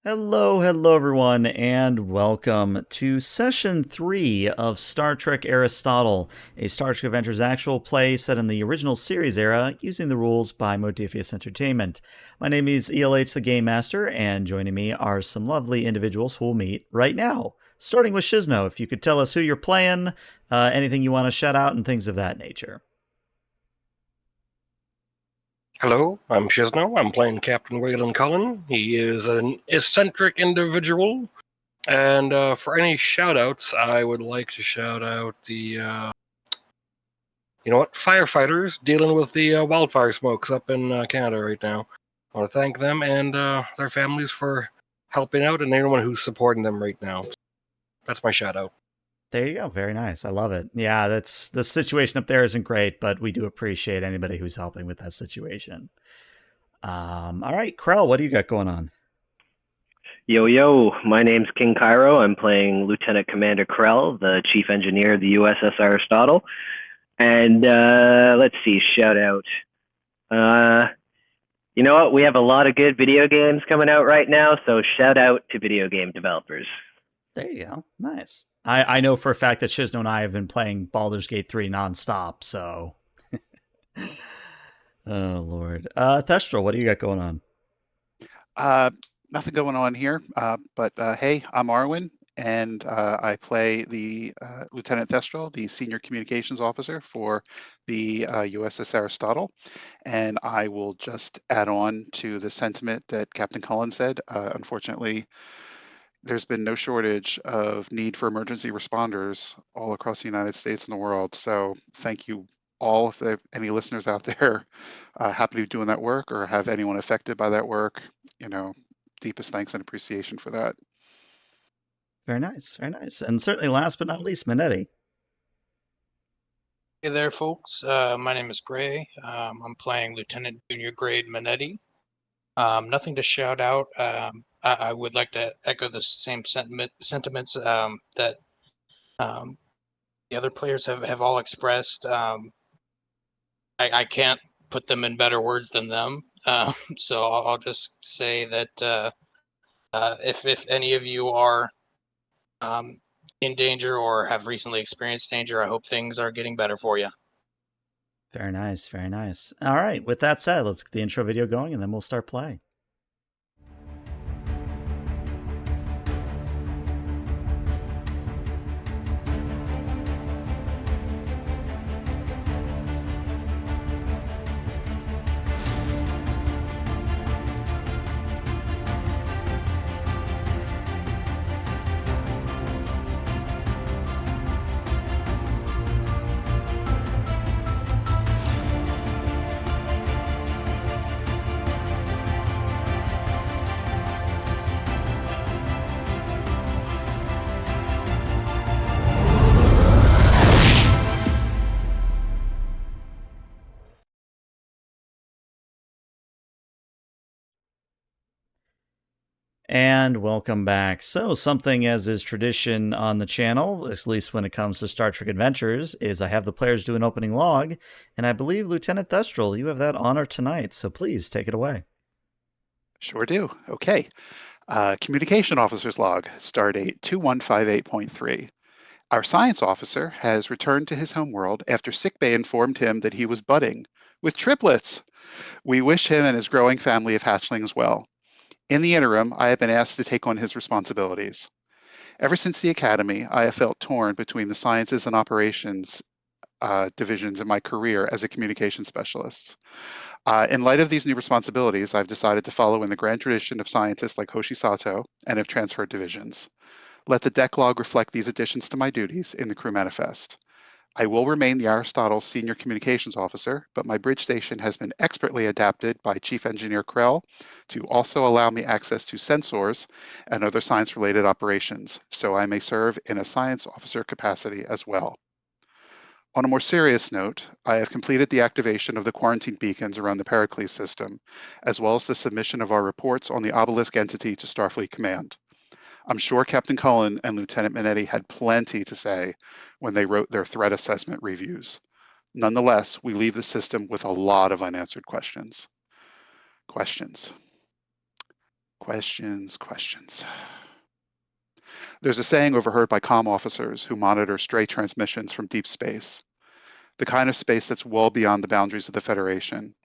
Hello everyone, and welcome to Session 3 of Star Trek Aristotle, a Star Trek Adventures actual play set in the original series era using the rules by Modifius Entertainment. My name is ELH the Game Master, and joining me are some lovely individuals who we'll meet right now. Starting with Shizno, if you could tell us who you're playing, anything you want to shout out, and things of that nature. Hello, I'm Shizno. I'm playing Captain Waylon Cullen. He is an eccentric individual. And for any shoutouts, I would like to shout out the, firefighters dealing with the wildfire smokes up in Canada right now. I want to thank them and their families for helping out and anyone who's supporting them right now. That's my shoutout. There you go. Very nice. I love it. Yeah, that's the situation up there isn't great, but we do appreciate anybody who's helping with that situation. All right, Krell, what do you got going on? Yo, my name's King Cairo. I'm playing Lieutenant Commander Krell, the Chief Engineer of the USS Aristotle. And let's see, shout out. You know what? We have a lot of good video games coming out right now, so shout out to video game developers. There you go. Nice. I know for a fact that Shizno and I have been playing Baldur's Gate 3 nonstop, so. Oh, Lord. Thestral, what do you got going on? Nothing going on here, but hey, I'm Arwen, and I play the Lieutenant Thestral, the Senior Communications Officer for the USS Aristotle. And I will just add on to the sentiment that Captain Cullen said. Unfortunately, there's been no shortage of need for emergency responders all across the United States and the world. So thank you all. If there are any listeners out there happy to be doing that work or have anyone affected by that work, deepest thanks and appreciation for that. Very nice. Very nice. And certainly last but not least, Minetti. Hey there, folks. My name is Gray. I'm playing Lieutenant Junior Grade Manetti. Nothing to shout out. I would like to echo the same sentiments that the other players have all expressed. I can't put them in better words than them. So I'll just say that if any of you are in danger or have recently experienced danger, I hope things are getting better for you. Very nice. Very nice. All right. With that said, let's get the intro video going and then we'll start playing. And welcome back. So, something as is tradition on the channel, at least when it comes to Star Trek Adventures, is I have the players do an opening log, and I believe, Lieutenant Thestral, you have that honor tonight, so please take it away. Sure do. Okay. Communication Officer's Log, Stardate 2158.3. Our science officer has returned to his homeworld after sickbay informed him that he was budding with triplets. We wish him and his growing family of hatchlings well. In the interim, I have been asked to take on his responsibilities. Ever since the academy, I have felt torn between the sciences and operations divisions in my career as a communication specialist. In light of these new responsibilities, I've decided to follow in the grand tradition of scientists like Hoshi Sato and have transferred divisions. Let the deck log reflect these additions to my duties in the crew manifest. I will remain the Aristotle Senior Communications Officer, but my bridge station has been expertly adapted by Chief Engineer Krell to also allow me access to sensors and other science-related operations, so I may serve in a science officer capacity as well. On a more serious note, I have completed the activation of the quarantine beacons around the Pericles system, as well as the submission of our reports on the obelisk entity to Starfleet Command. I'm sure Captain Cullen and Lieutenant Minetti had plenty to say when they wrote their threat assessment reviews. Nonetheless, we leave the system with a lot of unanswered questions. Questions. There's a saying overheard by comm officers who monitor stray transmissions from deep space, the kind of space that's well beyond the boundaries of the Federation.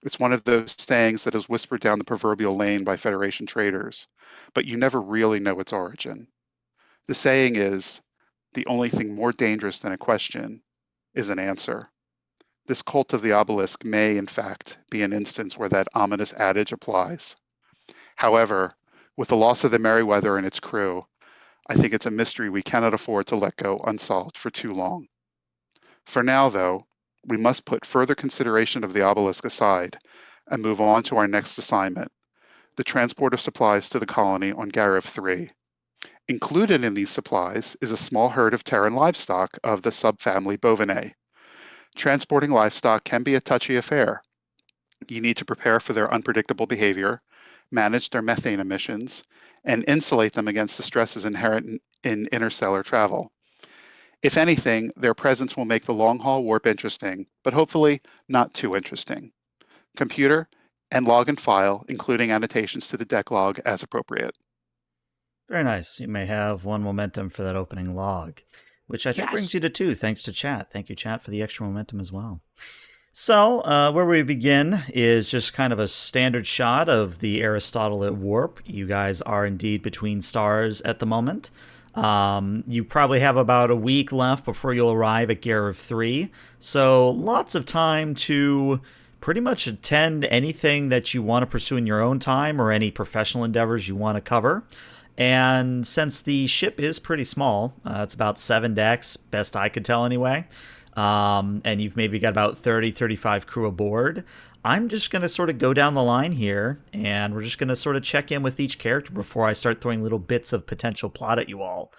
It's one of those sayings that is whispered down the proverbial lane by Federation traders, but you never really know its origin. The saying is, the only thing more dangerous than a question is an answer. This cult of the obelisk may, in fact, be an instance where that ominous adage applies. However, with the loss of the Merryweather and its crew, I think it's a mystery we cannot afford to let go unsolved for too long. For now, though, we must put further consideration of the obelisk aside and move on to our next assignment, the transport of supplies to the colony on Garif 3. Included in these supplies is a small herd of Terran livestock of the subfamily Bovinae. Transporting livestock can be a touchy affair. You need to prepare for their unpredictable behavior, manage their methane emissions, and insulate them against the stresses inherent in interstellar travel. If anything, their presence will make the long-haul warp interesting, but hopefully not too interesting. Computer, and log and file, including annotations to the deck log as appropriate. Very nice. You may have 1 momentum for that opening log, which I think brings Yes. you to 2, thanks to chat. Thank you, chat, for the extra momentum as well. So, where we begin is just kind of a standard shot of the Aristotle at warp. You guys are indeed between stars at the moment. You probably have about a week left before you'll arrive at Garif 3. So, lots of time to pretty much attend anything that you want to pursue in your own time or any professional endeavors you want to cover. And since the ship is pretty small, it's about 7 decks, best I could tell anyway, and you've maybe got about 30, 35 crew aboard, I'm just going to sort of go down the line here, and we're just going to sort of check in with each character before I start throwing little bits of potential plot at you all.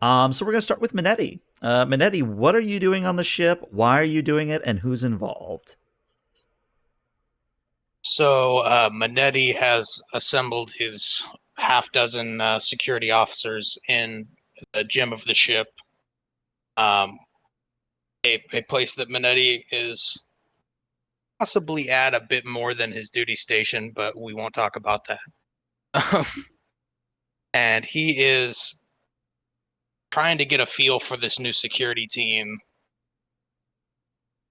So we're going to start with Minetti. Minetti, what are you doing on the ship? Why are you doing it? And who's involved? So Manetti has assembled his half dozen security officers in the gym of the ship. A place that Manetti is possibly at a bit more than his duty station, but we won't talk about that. And he is trying to get a feel for this new security team,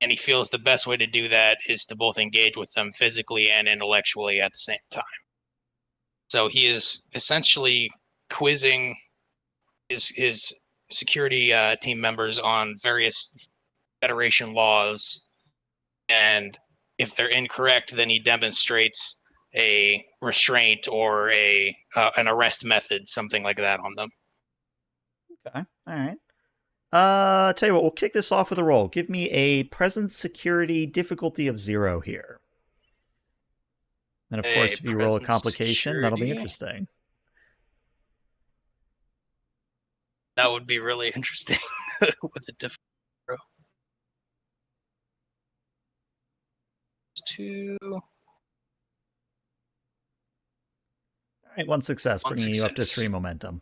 and he feels the best way to do that is to both engage with them physically and intellectually at the same time. So he is essentially quizzing his security team members on various Federation laws, and if they're incorrect, then he demonstrates a restraint or an arrest method, something like that, on them. Okay, all right. Tell you what, we'll kick this off with a roll. Give me a presence security difficulty of 0 here. And of course, if you roll a complication, that'll be interesting. That would be really interesting with a different row. 2. All right, 1 success, bringing you up to 3 momentum.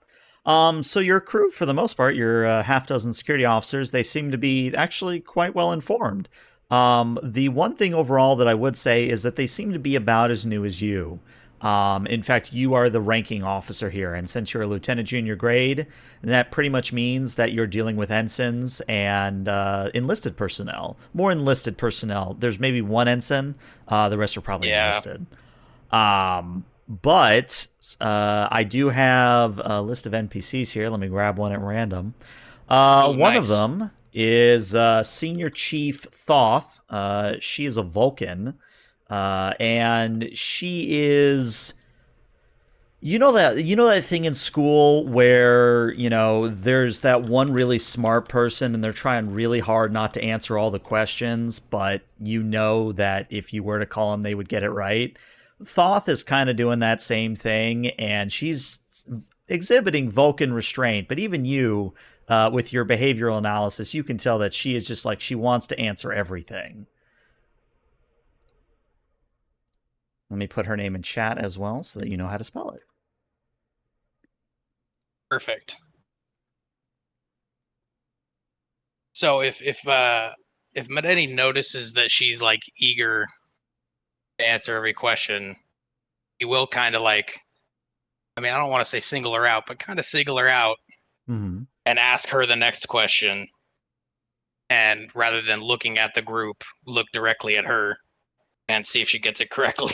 So your crew, for the most part, your half dozen security officers, they seem to be actually quite well informed. The one thing overall that I would say is that they seem to be about as new as you. In fact, you are the ranking officer here, and since you're a lieutenant junior grade, that pretty much means that you're dealing with ensigns and enlisted personnel. More enlisted personnel. There's maybe 1 ensign. The rest are probably enlisted. But I do have a list of NPCs here. Let me grab one at random. One of them is Senior Chief Thoth. She is a Vulcan. And she is, you know that thing in school where, there's that one really smart person and they're trying really hard not to answer all the questions, but you know that if you were to call them, they would get it right. Thoth is kind of doing that same thing, and she's exhibiting Vulcan restraint, but even you, with your behavioral analysis, you can tell that she is just like, she wants to answer everything. Let me put her name in chat as well so that you know how to spell it. Perfect. So if Manetti notices that she's like eager to answer every question, he will kind of like I mean, I don't want to say single her out, but kind of single her out Mm-hmm. and ask her the next question. And rather than looking at the group, look directly at her and see if she gets it correctly.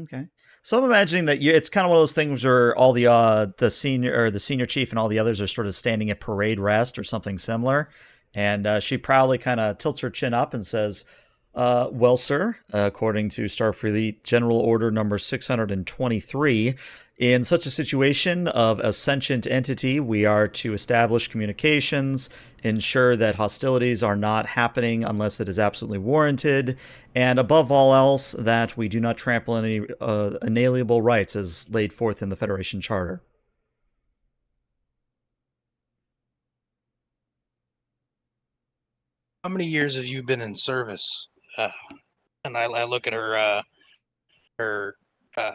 Okay. So I'm imagining that it's kind of one of those things where all the senior chief and all the others are sort of standing at parade rest or something similar, and she proudly kind of tilts her chin up and says, "Well, sir, according to Starfleet General Order number 623, in such a situation of a sentient entity, we are to establish communications, ensure that hostilities are not happening unless it is absolutely warranted, and above all else, that we do not trample any inalienable rights as laid forth in the Federation Charter." How many years have you been in service? And I look at her uh,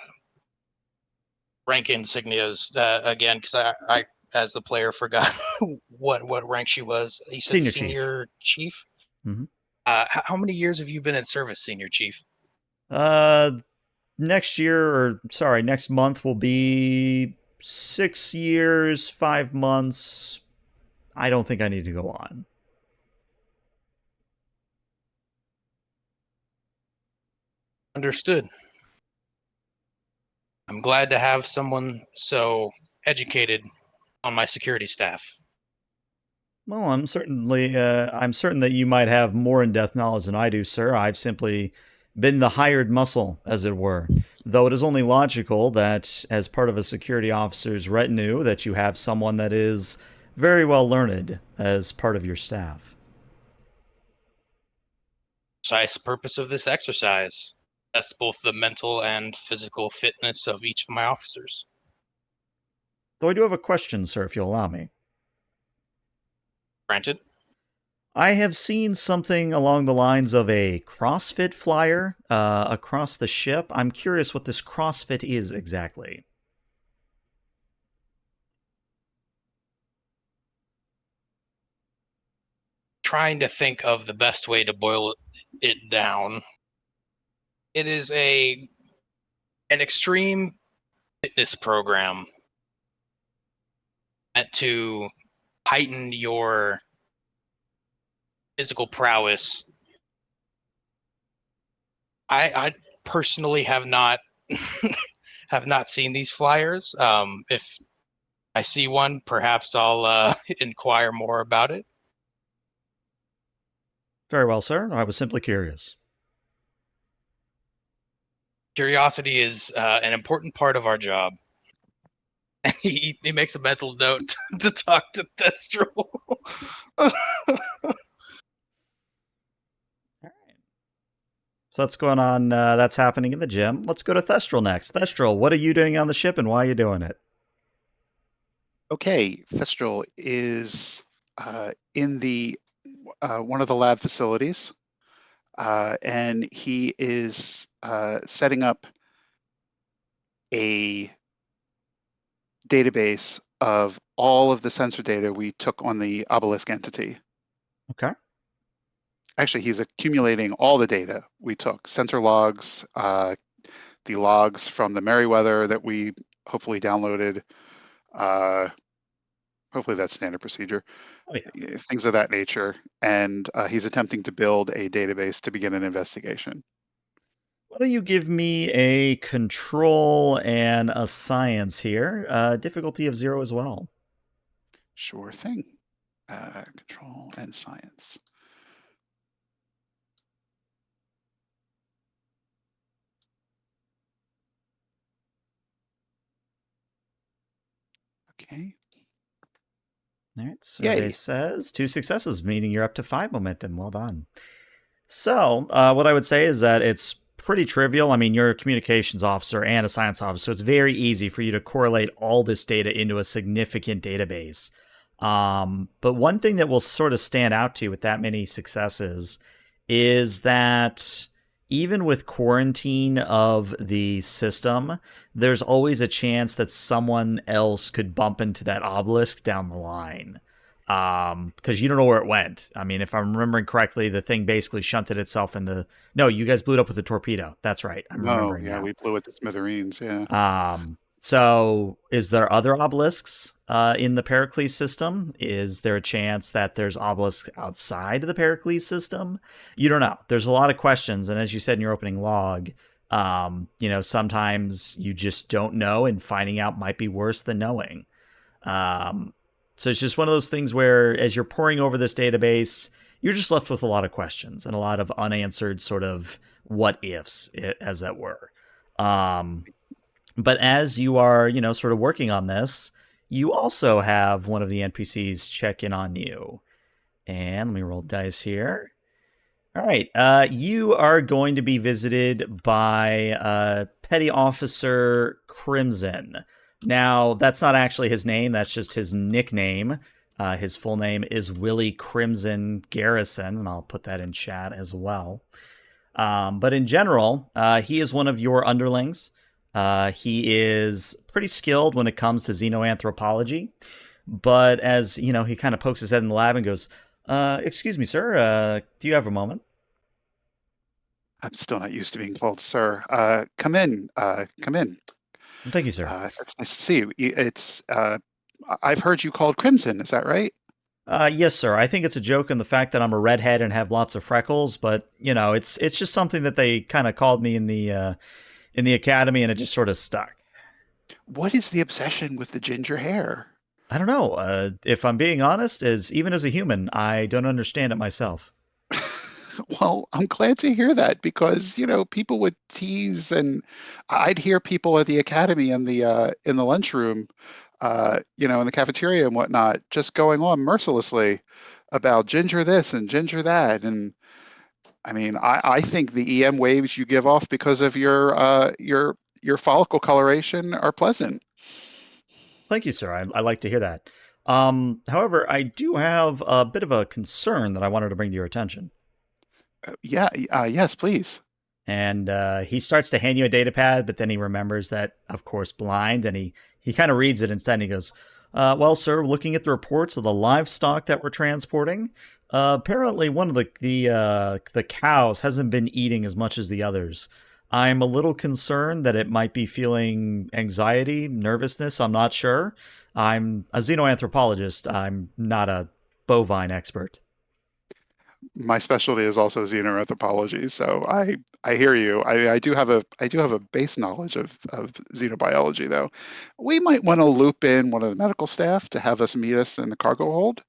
rank insignias again because I, as the player, forgot what rank she was. You said Senior chief. senior chief. Mm-hmm. How many years have you been in service, senior chief? Uh, next month will be 6 years, 5 months. I don't think I need to go on. Understood. I'm glad to have someone so educated on my security staff. Well, I'm certain that you might have more in-depth knowledge than I do, sir. I've simply been the hired muscle, as it were. Though it is only logical that, as part of a security officer's retinue, that you have someone that is very well learned as part of your staff. Precise purpose of this exercise. Test both the mental and physical fitness of each of my officers. Though I do have a question, sir, if you'll allow me. Granted. I have seen something along the lines of a CrossFit flyer across the ship. I'm curious what this CrossFit is exactly. Trying to think of the best way to boil it down. It is an extreme fitness program meant to heighten your physical prowess. I personally have not have not seen these flyers. If I see one, perhaps I'll inquire more about it. Very well, sir. I was simply curious. Curiosity is an important part of our job. He makes a mental note to talk to Thestral. So that's going on. That's happening in the gym. Let's go to Thestral next. Thestral, what are you doing on the ship, and why are you doing it? Okay, Thestral is in the one of the lab facilities, and he is setting up a database of all of the sensor data we took on the obelisk entity. Okay. Actually, he's accumulating all the data we took, sensor logs, the logs from the Merryweather that we hopefully downloaded. Hopefully that's standard procedure. Oh, yeah. Things of that nature. And he's attempting to build a database to begin an investigation. Why don't you give me a control and a science here? Difficulty of 0 as well. Sure thing. Control and science. Okay. All right, survey Yay. says 2 successes, meaning you're up to 5 momentum. Well done. So, what I would say is that it's pretty trivial. I mean, you're a communications officer and a science officer, so it's very easy for you to correlate all this data into a significant database. But one thing that will sort of stand out to you with that many successes is that even with quarantine of the system, there's always a chance that someone else could bump into that obelisk down the line. Because you don't know where it went. I mean, if I'm remembering correctly, the thing basically shunted itself into. No, you guys blew it up with a torpedo. That's right. I'm No, remembering yeah, now. we blew it to smithereens. Yeah. So, is there other obelisks in the Pericles system? Is there a chance that there's obelisks outside of the Pericles system? You don't know. There's a lot of questions, and as you said in your opening log, sometimes you just don't know, and finding out might be worse than knowing. Um, so it's just one of those things where, as you're poring over this database, you're just left with a lot of questions and a lot of unanswered sort of what ifs, as that were. Um, but as you are, sort of working on this, you also have one of the NPCs check in on you. And let me roll dice here. All right. You are going to be visited by Petty Officer Crimson. Now, that's not actually his name, that's just his nickname. His full name is Willie Crimson Garrison, and I'll put that in chat as well. But in general, he is one of your underlings. He is pretty skilled when it comes to xenoanthropology. But as, he kind of pokes his head in the lab and goes, excuse me, sir, do you have a moment? I'm still not used to being called sir. Come in. Come in. Thank you, sir. It's nice to see you. I've heard you called Crimson. Is that right? Yes, sir. I think it's a joke in the fact that I'm a redhead and have lots of freckles, but it's just something that they kind of called me in the academy, and it just sort of stuck. What is the obsession with the ginger hair? I don't know. If I'm being honest, even as a human, I don't understand it myself. Well, I'm glad to hear that because, people would tease and I'd hear people at the academy in the lunchroom, in the cafeteria and whatnot, just going on mercilessly about ginger this and ginger that. And I mean, I think the EM waves you give off because of your follicle coloration are pleasant. Thank you, sir. I like to hear that. However, I do have a bit of a concern that I wanted to bring to your attention. Yeah, yes, please. And he starts to hand you a data pad, but then he remembers that, of course, blind, and he kind of reads it instead. And he goes, "Well, sir, looking at the reports of the livestock that we're transporting, apparently one of the cows hasn't been eating as much as the others. I'm a little concerned that it might be feeling anxiety, nervousness. I'm not sure. I'm a xenoanthropologist. I'm not a bovine expert." My specialty is also xenoanthropology, so I hear you. I do have a base knowledge of xenobiology, though. We might want to loop in one of the medical staff to have us meet us in the cargo hold,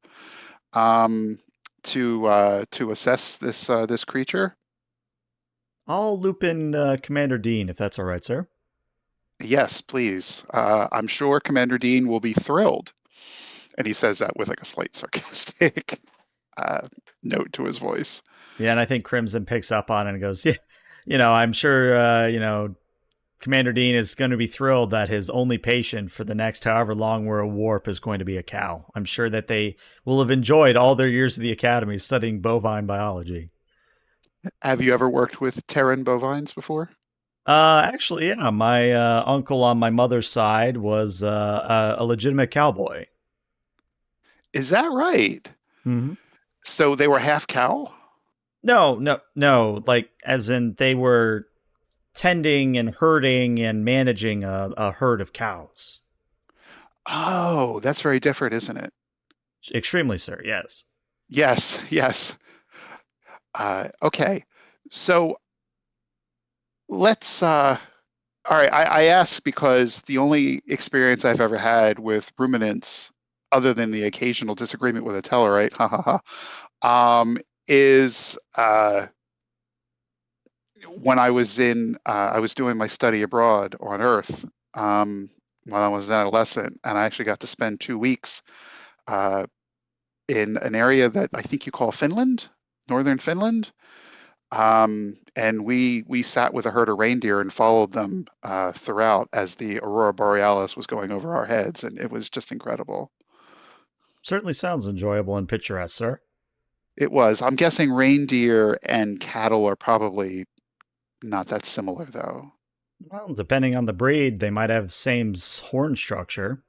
um, to assess this creature. I'll loop in Commander Dean if that's all right, sir. Yes, please. I'm sure Commander Dean will be thrilled, and he says that with like a slight sarcastic uh, note to his voice. Yeah, and I think Crimson picks up on it and goes, "Yeah, I'm sure, Commander Dean is going to be thrilled that his only patient for the next however long we're a warp is going to be a cow. I'm sure that they will have enjoyed all their years of the academy studying bovine biology." Have you ever worked with Terran bovines before? Actually, yeah, my uncle on my mother's side was a legitimate cowboy. Is that right? Mm-hmm. So they were half cow? No, no, no. Like, as in, they were tending and herding and managing a herd of cows. Oh, that's very different, isn't it? Extremely, sir. Yes. Yes, yes. Okay. So let's all right, I ask because the only experience I've ever had with ruminants, other than the occasional disagreement with a Tellarite, ha ha ha, is when I was doing my study abroad on Earth, um, when I was an adolescent, and I actually got to spend 2 weeks uh, in an area that I think you call Finland, northern Finland. And we sat with a herd of reindeer and followed them throughout as the aurora borealis was going over our heads, and it was just incredible. Certainly sounds enjoyable and picturesque, sir. It was. I'm guessing reindeer and cattle are probably not that similar, though. Well, depending on the breed, they might have the same horn structure.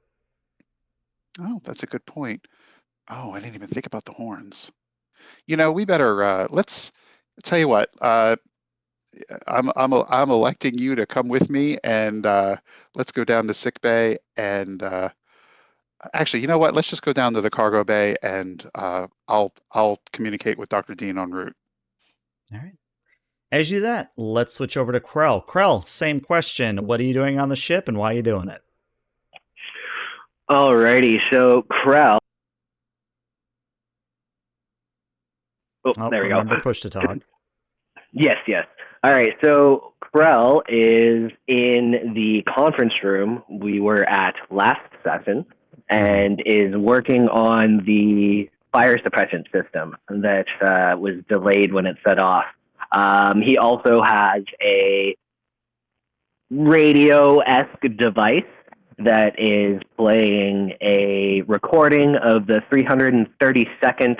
Oh, that's a good point. Oh, I didn't even think about the horns. We better let's tell you what. I'm electing you to come with me, and let's go down to sick bay. And actually, you know what? Let's just go down to the cargo bay, and I'll communicate with Dr. Dean en route. All right. As you do that, let's switch over to Krell. Krell, same question. What are you doing on the ship, and why are you doing it? Alrighty, so Krell. Oh, there we go. Remember, push to talk. Yes. All right, so Krell is in the conference room we were at last session and is working on the fire suppression system that was delayed when it set off. He also has a radio-esque device that is playing a recording of the 332nd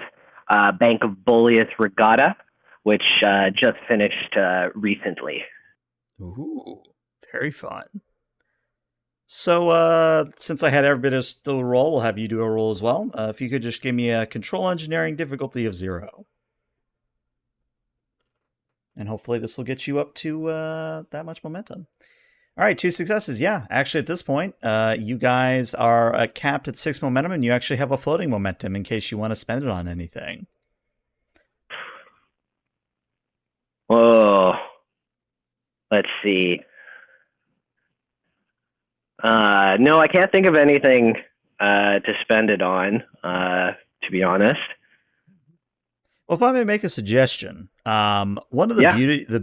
Bank of Boleus Regatta, which just finished recently. Ooh, very fun. So, since I had every bit of the roll, we'll have you do a roll as well. If you could just give me a control engineering difficulty of 0. And hopefully this will get you up to that much momentum. All right, 2 successes. Yeah, actually at this point, you guys are capped at 6 momentum, and you actually have a floating momentum in case you want to spend it on anything. Oh, let's see. No, I can't think of anything to spend it on, to be honest. Well, if I may make a suggestion, one of the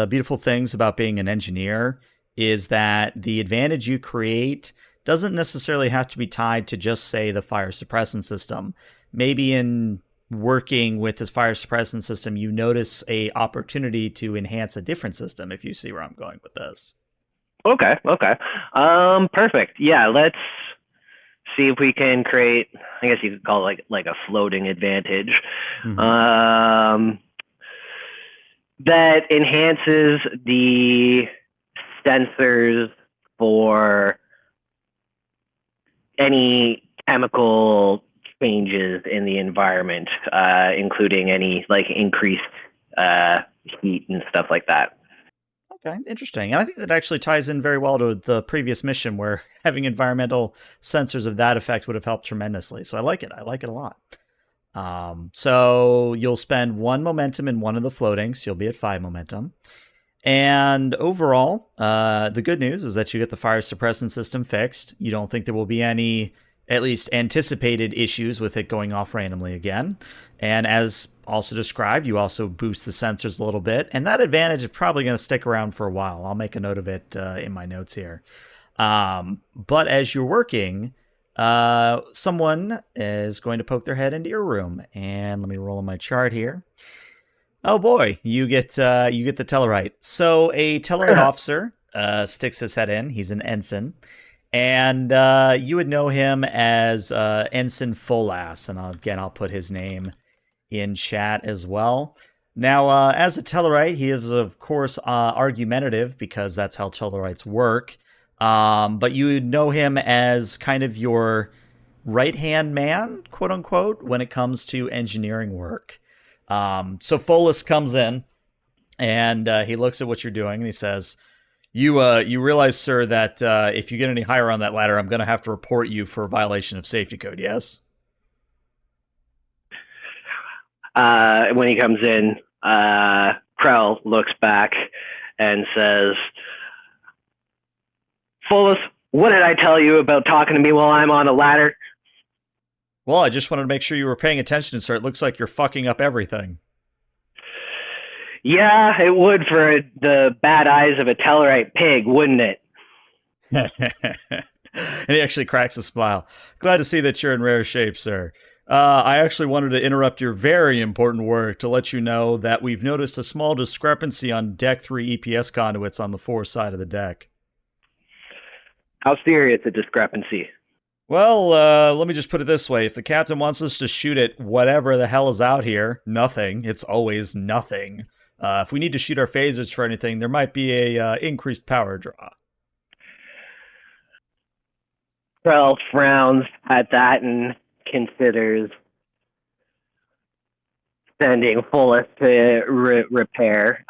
beautiful things about being an engineer is that the advantage you create doesn't necessarily have to be tied to just, say, the fire suppressant system. Maybe in working with this fire suppressant system, you notice a opportunity to enhance a different system, if you see where I'm going with this. Okay. Perfect. Yeah, let's see if we can create, I guess you could call it like a floating advantage. That enhances the sensors for any chemical changes in the environment, including any like increased heat and stuff like that. Okay, interesting. And I think that actually ties in very well to the previous mission where having environmental sensors of that effect would have helped tremendously. So I like it. I like it a lot. So you'll spend 1 momentum in one of the floatings. So you'll be at 5 momentum. And overall, the good news is that you get the fire suppressant system fixed. You don't think there will be any, at least anticipated, issues with it going off randomly again. And as also described, you also boost the sensors a little bit. And that advantage is probably going to stick around for a while. I'll make a note of it in my notes here. But as you're working, someone is going to poke their head into your room. And let me roll on my chart here. Oh boy, you get the Tellarite. So a Tellarite officer sticks his head in. He's an ensign, and you would know him as Ensign Folass. And I'll put his name in chat as well. Now, as a Tellarite, he is of course argumentative because that's how Tellarites work. But you would know him as kind of your right-hand man, quote unquote, when it comes to engineering work. So Folus comes in, and he looks at what you're doing, and he says, "You realize, sir, that if you get any higher on that ladder, I'm going to have to report you for a violation of safety code, yes?" When he comes in, Krell looks back and says, "Folus, what did I tell you about talking to me while I'm on a ladder?" Well, I just wanted to make sure you were paying attention, sir. It looks like you're fucking up everything. Yeah, it would for the bad eyes of a Tellarite pig, wouldn't it? And he actually cracks a smile. Glad to see that you're in rare shape, sir. I actually wanted to interrupt your very important work to let you know that we've noticed a small discrepancy on Deck 3 EPS conduits on the fore side of the deck. How serious a discrepancy? Well, let me just put it this way. If the captain wants us to shoot at whatever the hell is out here, nothing. It's always nothing. If we need to shoot our phasers for anything, there might be a increased power draw. Krell frowns at that and considers. sending Fullest to repair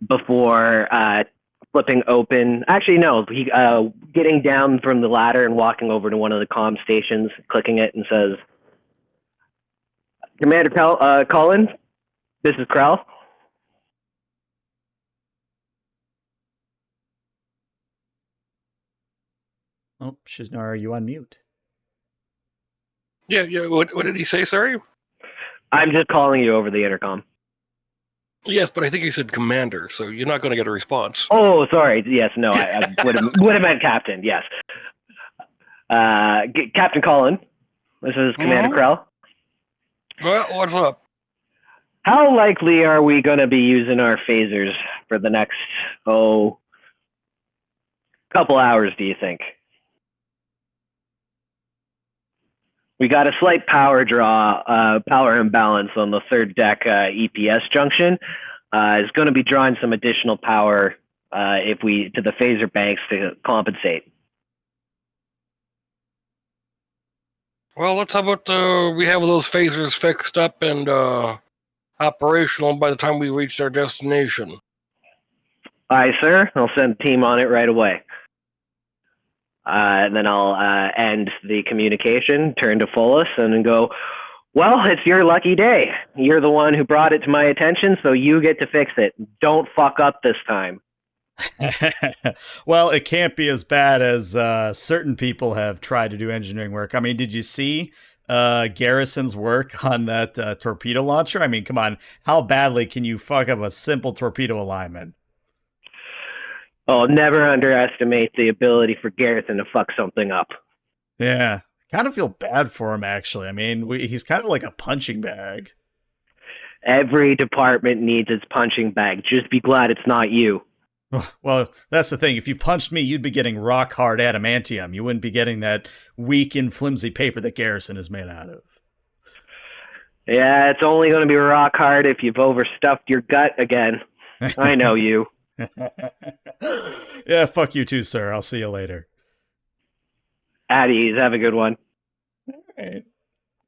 before flipping open. Actually, no. He getting down from the ladder and walking over to one of the comm stations, clicking it, and says, "Commander Colin, this is Krell." Oh, Shiznar, are you on mute? Yeah. What did he say? Sorry. I'm just calling you over the intercom. Yes, but I think he said commander, so you're not going to get a response. Oh, sorry. Yes, no, I would have meant captain. Yes, Captain Colin. This is Commander Krell. Well, what's up? How likely are we going to be using our phasers for the next couple hours? Do you think? We got a slight power imbalance on the third deck EPS junction. Is going to be drawing some additional power to the phaser banks to compensate. Well, let's how about we have those phasers fixed up and operational by the time we reach our destination. Aye, sir. I'll send the team on it right away. And then I'll end the communication, turn to Fullest, and then go, "Well, it's your lucky day. You're the one who brought it to my attention, so you get to fix it. Don't fuck up this time." Well, it can't be as bad as certain people have tried to do engineering work. I mean, did you see Garrison's work on that torpedo launcher? I mean, come on. How badly can you fuck up a simple torpedo alignment? Oh, never underestimate the ability for Garrison to fuck something up. Yeah. Kind of feel bad for him, actually. I mean, he's kind of like a punching bag. Every department needs its punching bag. Just be glad it's not you. Well, that's the thing. If you punched me, you'd be getting rock hard adamantium. You wouldn't be getting that weak and flimsy paper that Garrison is made out of. Yeah, it's only going to be rock hard if you've overstuffed your gut again. I know you. Yeah, fuck you too, sir. I'll see you later. At ease. Have a good one. All right.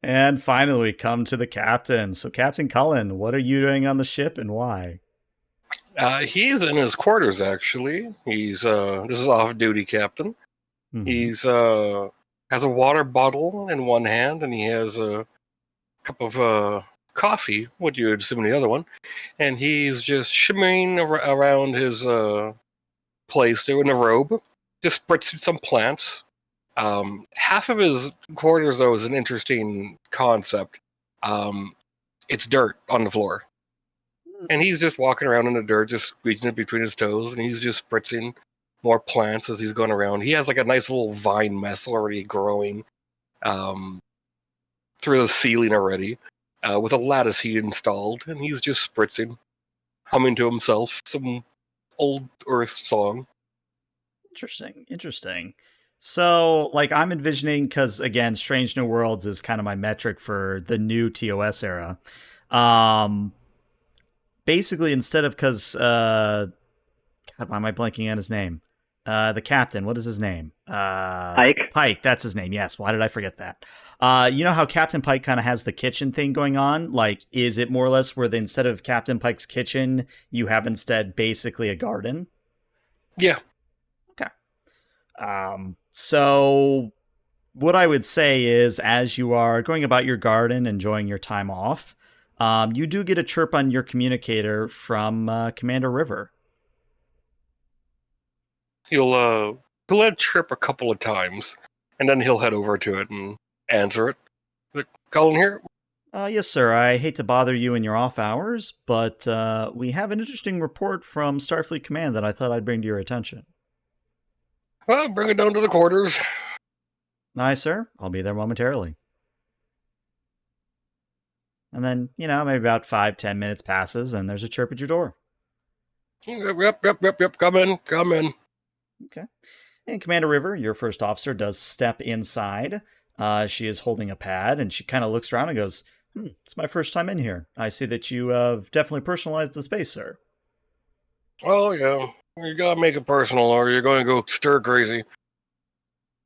And finally, we come to the captain. So, Captain Cullen, what are you doing on the ship and why? He's in his quarters, actually. He's this is off-duty captain. Mm-hmm. He's has a water bottle in one hand, and he has a cup of coffee, what you would assume the other one, and he's just shimmering around his place there in a robe, just spritzing some plants. Half of his quarters, though, is an interesting concept. It's dirt on the floor. And he's just walking around in the dirt, just squeezing it between his toes, and he's just spritzing more plants as he's going around. He has like a nice little vine mess already growing through the ceiling already, with a lattice he installed, and he's just spritzing, humming to himself some old Earth song. Interesting. So, like, I'm envisioning, because, again, Strange New Worlds is kind of my metric for the new TOS era. Basically, instead of, because, God, why am I blanking on his name? The captain, what is his name? Pike. Pike, that's his name, yes. Why did I forget that? You know how Captain Pike kind of has the kitchen thing going on? Like, is it more or less where instead of Captain Pike's kitchen, you have instead basically a garden? Yeah. Okay. So what I would say is, as you are going about your garden, enjoying your time off, you do get a chirp on your communicator from Commander River. He'll let it trip a couple of times, and then he'll head over to it and answer it. Colin here? Yes, sir. I hate to bother you in your off hours, but we have an interesting report from Starfleet Command that I thought I'd bring to your attention. Well, bring it down to the quarters. Aye, sir. I'll be there momentarily. And then, maybe about 5-10 minutes passes, and there's a chirp at your door. Yep. Come in. Okay. And Commander River, your first officer, does step inside. She is holding a pad, and she kind of looks around and goes, it's my first time in here. I see that you have definitely personalized the space, sir. Oh, yeah. You gotta make it personal, or you're going to go stir crazy.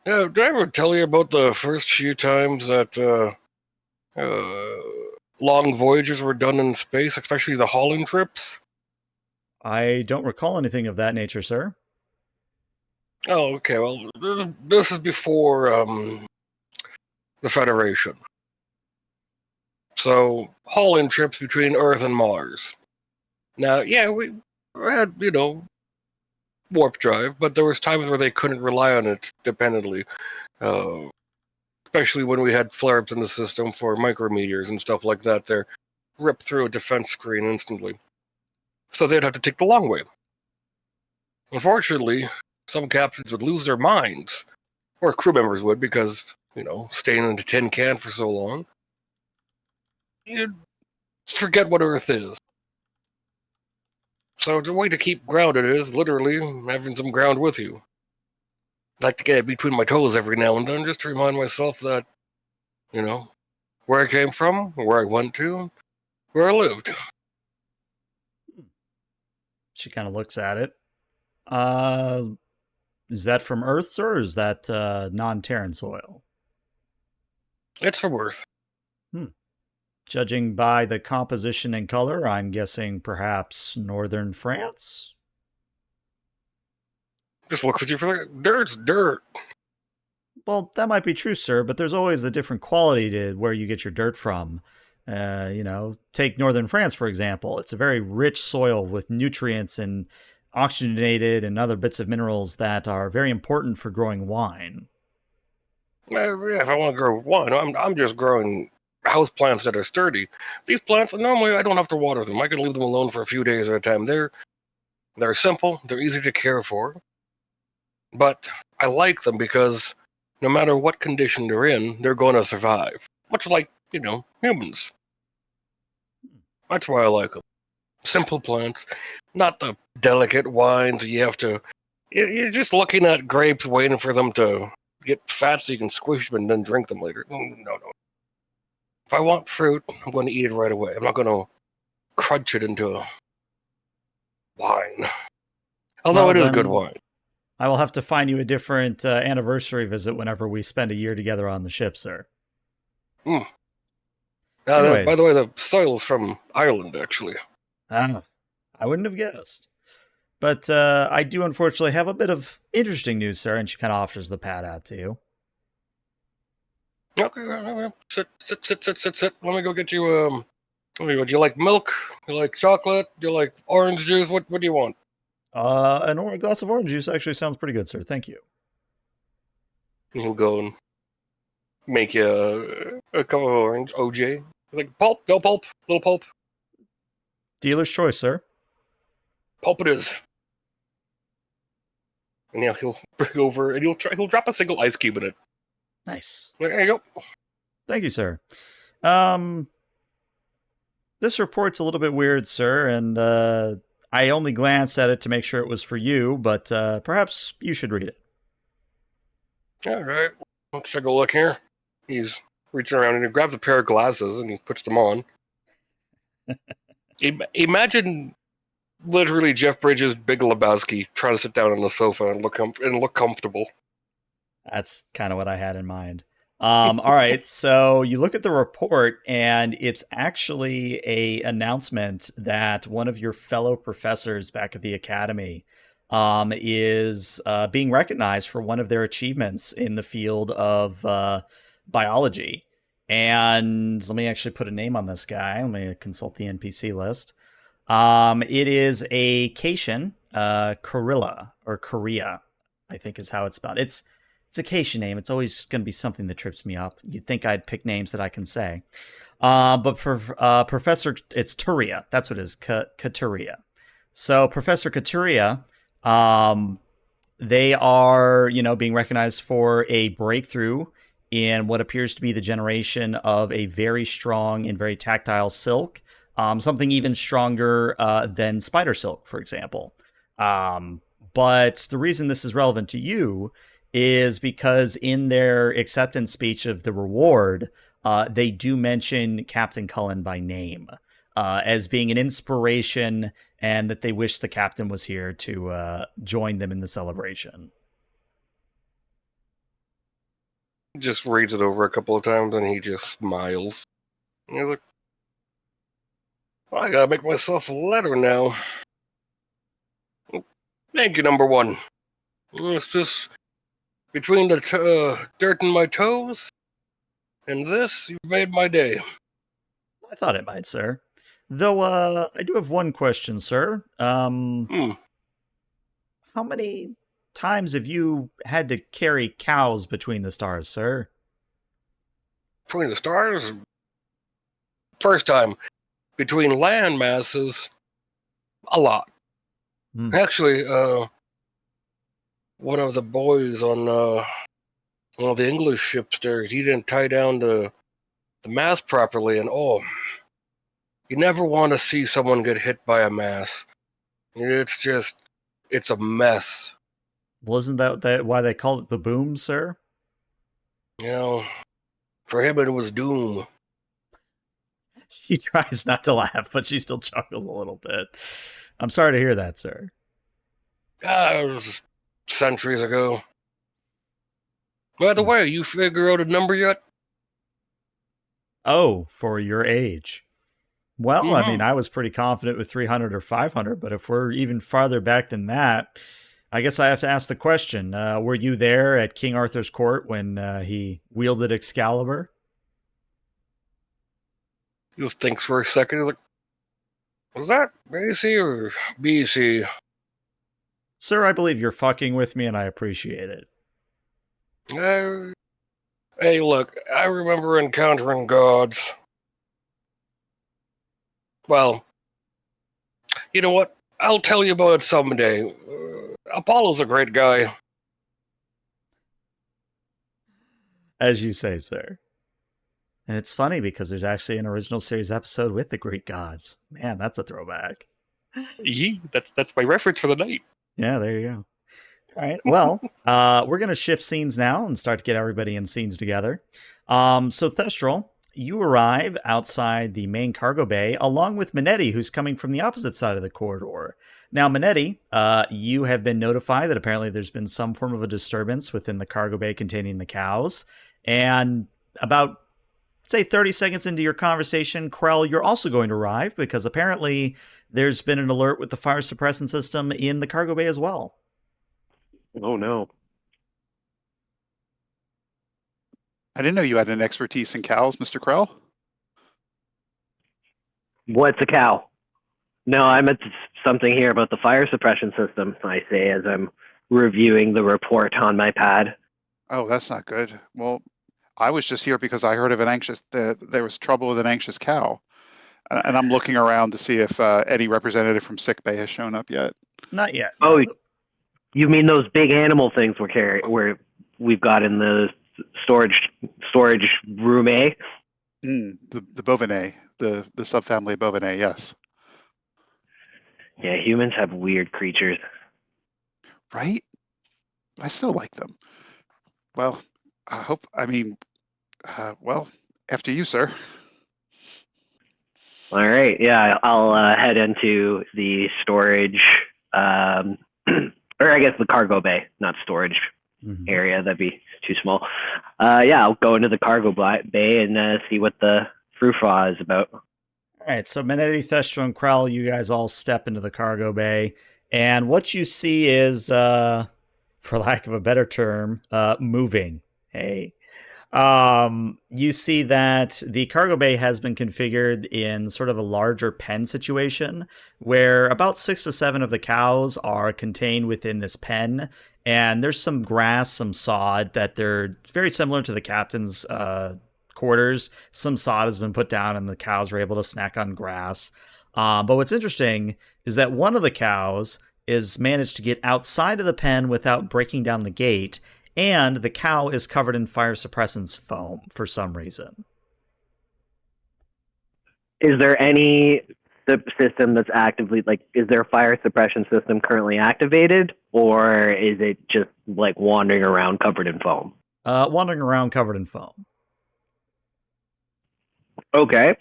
Yeah, did I ever tell you about the first few times that long voyages were done in space, especially the hauling trips? I don't recall anything of that nature, sir. Oh, okay. Well, this is before the Federation. So hauling trips between Earth and Mars. Now, yeah, we had warp drive, but there was times where they couldn't rely on it dependently. Uh, Especially when we had flare-ups in the system for micrometeors and stuff like that. They're ripped through a defense screen instantly. So they'd have to take the long way. Unfortunately, some captains would lose their minds, or crew members would, because, staying in the tin can for so long, you'd forget what Earth is. So the way to keep grounded is literally having some ground with you. I like to get it between my toes every now and then, just to remind myself that, where I came from, where I went to, where I lived. She kind of looks at it. Is that from Earth, sir, or is that non-Terran soil? It's from Earth. Judging by the composition and color, I'm guessing perhaps northern France? Just looks at you for dirt's dirt. Well, that might be true, sir, but there's always a different quality to where you get your dirt from. Take northern France, for example. It's a very rich soil with nutrients and oxygenated and other bits of minerals that are very important for growing wine. Yeah, if I want to grow wine, I'm just growing house plants that are sturdy. These plants, normally I don't have to water them. I can leave them alone for a few days at a time. They're simple. They're easy to care for. But I like them because no matter what condition they're in, they're going to survive. Much like, humans. That's why I like them. Simple plants, not the delicate wines you have to. You're just looking at grapes, waiting for them to get fat so you can squish them and then drink them later. No. If I want fruit, I'm going to eat it right away. I'm not going to crunch it into wine. Although Well, it is good then, wine. I will have to find you a different anniversary visit whenever we spend a year together on the ship, sir. By Anyways. the way, the soil's from Ireland, actually. I wouldn't have guessed. But I do unfortunately have a bit of interesting news, sir, and she kind of offers the pad out to you. Okay, sit. Let me go get you, do you like milk? You like chocolate? Do you like orange juice? What do you want? A glass of orange juice actually sounds pretty good, sir. Thank you. He'll go and make you a cup of orange OJ. Like pulp? No pulp? Little pulp? Dealer's choice, sir. Pulp it is. And yeah, he'll bring over and he'll drop a single ice cube in it. Nice. There you go. Thank you, sir. This report's a little bit weird, sir, and I only glanced at it to make sure it was for you, but perhaps you should read it. All right, let's take a look here. He's reaching around and he grabs a pair of glasses and he puts them on. Imagine literally Jeff Bridges' Big Lebowski trying to sit down on the sofa and look comfortable. That's kind of what I had in mind. All right, so you look at the report, and it's actually a announcement that one of your fellow professors back at the academy is being recognized for one of their achievements in the field of biology. And let me actually put a name on this guy. Let me consult the NPC list. It is a Cation, Corilla, or Korea, I think is how it's spelled. It's a Cation name. It's always going to be something that trips me up. You'd think I'd pick names that I can say. But for Professor, it's Turia. That's what it is, Katuria. So Professor Katuria, they are, being recognized for a breakthrough in what appears to be the generation of a very strong and very tactile silk. Something even stronger than spider silk, for example. But the reason this is relevant to you is because in their acceptance speech of the reward, they do mention Captain Cullen by name as being an inspiration and that they wish the captain was here to join them in the celebration. He just reads it over a couple of times and he just smiles. And he's like, I gotta make myself a letter now. Thank you, number one. It's just between the dirt in my toes and this, you've made my day. I thought it might, sir. Though, I do have one question, sir. Hmm. How many times have you had to carry cows between the stars, sir? Between the stars? First time. Between land masses, a lot. Hmm. Actually, one of the boys on one of the English ships there, he didn't tie down the mast properly, and oh, you never want to see someone get hit by a mast. It's a mess. Wasn't that why they called it the boom, sir? You know, for him it was doom. She tries not to laugh, but she still chuckles a little bit. I'm sorry to hear that, sir. It was centuries ago. By the way, you figure out a number yet? Oh, for your age. Well, I mean, Mm-hmm. I was pretty confident with 300 or 500, but if we're even farther back than that, I guess I have to ask the question. Were you there at King Arthur's court when he wielded Excalibur? He just thinks for a second. He's like, was that AC or BC? Sir, I believe you're fucking with me and I appreciate it. Hey, look, I remember encountering gods. Well, you know what? I'll tell you about it someday. Apollo's a great guy. As you say, sir. And it's funny because there's actually an original series episode with the Greek gods. Man, that's a throwback. Yee, that's my reference for the night. Yeah, there you go. All right. Well, we're going to shift scenes now and start to get everybody in scenes together. So, Thestral, you arrive outside the main cargo bay along with Minetti, who's coming from the opposite side of the corridor. Now, Minetti, you have been notified that apparently there's been some form of a disturbance within the cargo bay containing the cows. And about, say, 30 seconds into your conversation, Krell, you're also going to arrive because apparently there's been an alert with the fire suppression system in the cargo bay as well. Oh no. I didn't know you had an expertise in cows, Mr. Krell. What's a cow? No, I meant something here about the fire suppression system, I say as I'm reviewing the report on my pad. Oh, that's not good. Well, I was just here because I heard of there was trouble with an anxious cow. And I'm looking around to see if any representative from sickbay has shown up yet. Not yet. Oh, No. you mean those big animal things where we've got in the storage room A? The bovinae, the subfamily bovinae, yes. Yeah, humans have weird creatures. Right? I still like them. Well, well, after you, sir. All right, yeah, I'll head into the storage, or I guess the cargo bay, not storage area. That'd be too small. Yeah, I'll go into the cargo bay and see what the frou-frou is about. All right, so Minetti, Thestral, and Krell, you guys all step into the cargo bay, and what you see is, for lack of a better term, moving. Hey. You see that the cargo bay has been configured in sort of a larger pen situation where about 6 to 7 of the cows are contained within this pen. And there's some grass, some sod that they're very similar to the captain's quarters. Some sod has been put down and the cows are able to snack on grass. But what's interesting is that one of the cows is managed to get outside of the pen without breaking down the gate, and the cow is covered in fire suppressant's foam for some reason. Is there any system that's actively, like, is there a fire suppression system currently activated, or is it just like wandering around covered in foam? Wandering around covered in foam. Okay.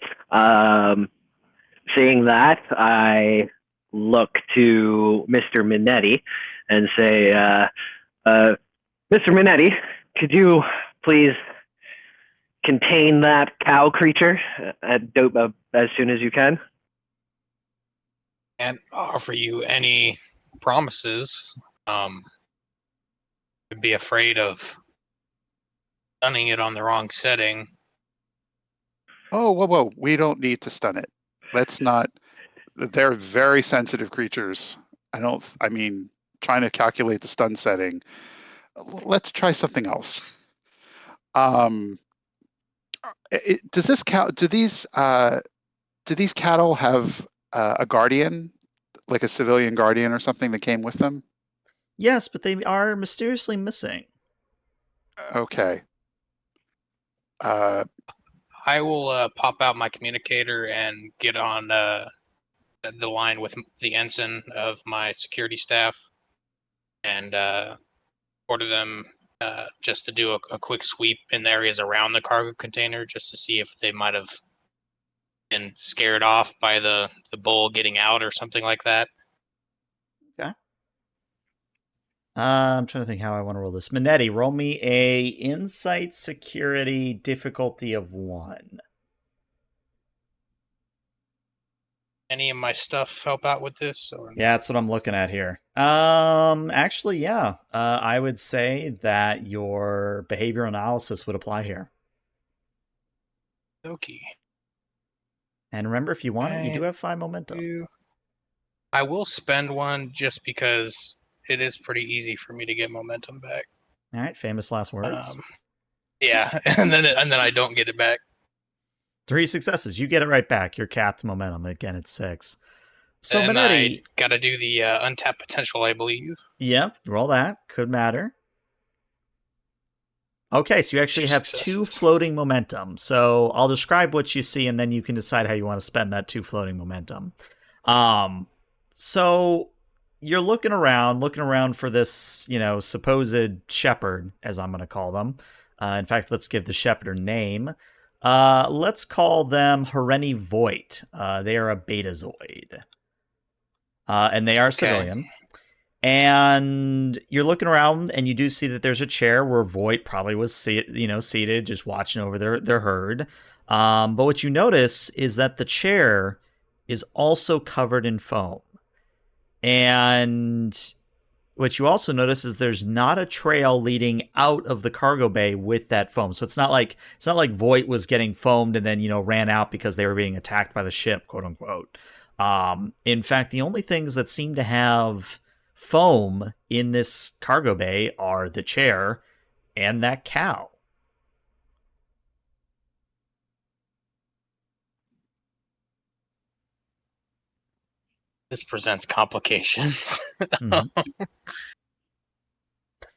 Seeing that, I look to Mr. Minetti and say, Mr. Minetti, could you please contain that cow creature as soon as you can? can't offer you any promises. I'd be afraid of stunning it on the wrong setting. Oh, whoa, whoa. We don't need to stun it. Let's not. They're very sensitive creatures. I mean, trying to calculate the stun setting. Let's try something else. Does this count? Do these cattle have a guardian, like a civilian guardian or something that came with them? Yes, but they are mysteriously missing. Okay. Uh, I will pop out my communicator and get on the line with the ensign of my security staff and order them just to do a quick sweep in the areas around the cargo container just to see if they might have been scared off by the bull getting out or something like that. Okay. I'm trying to think how I want to roll this. Minetti, roll me a insight security difficulty of 1. Any of my stuff help out with this? Or Yeah, that's what I'm looking at here. Actually, yeah. I would say that your behavioral analysis would apply here. okay. And remember, if you want it, you do Right. have 5 momentum. I will spend one just because it is pretty easy for me to get momentum back. All right, famous last words. Yeah, and then I don't get it back. 3 successes. You get it right back. Your capped momentum. Again, it's 6. So, And Minetti. I got to do the untapped potential, I believe. Yep, roll that. Could matter. Okay, so you actually 2 have 2 successes. floating momentum. So I'll describe what you see, and then you can decide how you want to spend that 2 floating momentum. So you're looking around for this, supposed shepherd, as I'm going to call them. In fact, let's give the shepherd a name. Let's call them Hareni Voight. They are a betazoid. And they are civilian. And you're looking around, and you do see that there's a chair where Voight probably was, seated, just watching over their herd. But what you notice is that the chair is also covered in foam. And what you also notice is there's not a trail leading out of the cargo bay with that foam. So it's not like Voight was getting foamed and then ran out because they were being attacked by the ship, quote unquote. In fact, the only things that seem to have foam in this cargo bay are the chair and that cow. This presents complications. Mm-hmm.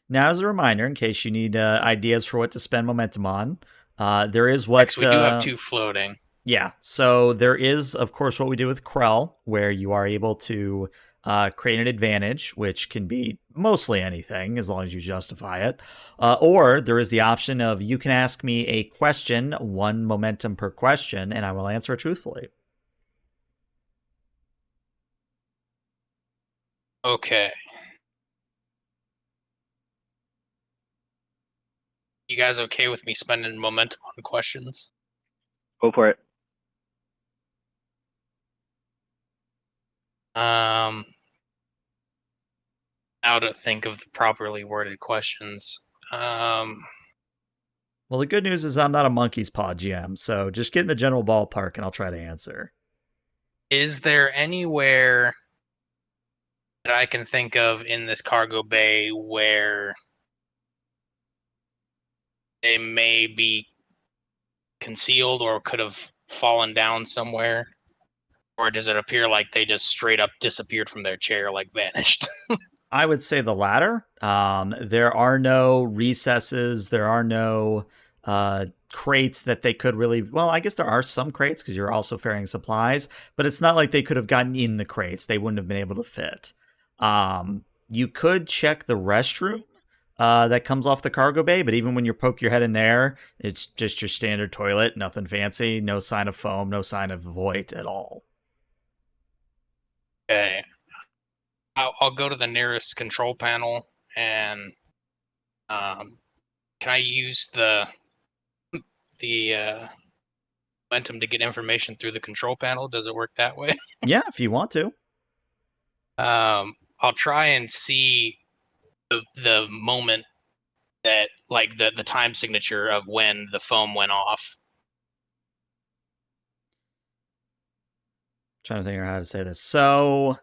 Now, as a reminder, in case you need ideas for what to spend momentum on, there is what... Next, we do have 2 floating. Yeah, so there is, of course, what we do with Krell, where you are able to create an advantage, which can be mostly anything, as long as you justify it. Or there is the option of you can ask me a question, 1 momentum per question, and I will answer it truthfully. Okay. You guys okay with me spending momentum on questions? Go for it. How to think of the properly worded questions. Well, the good news is I'm not a monkey's paw GM, so just get in the general ballpark and I'll try to answer. Is there anywhere that I can think of in this cargo bay where they may be concealed or could have fallen down somewhere? Or does it appear like they just straight up disappeared from their chair, like vanished? I would say the latter. There are no recesses. There are no crates that they could really... Well, I guess there are some crates because you're also ferrying supplies, but it's not like they could have gotten in the crates. They wouldn't have been able to fit. You could check the restroom that comes off the cargo bay, but even when you poke your head in there, it's just your standard toilet, nothing fancy, no sign of foam, no sign of void at all. Okay. I'll go to the nearest control panel and can I use the momentum to get information through the control panel? Does it work that way? Yeah, if you want to. I'll try and see the moment that, like, the time signature of when the foam went off. Trying to think of how to say this. So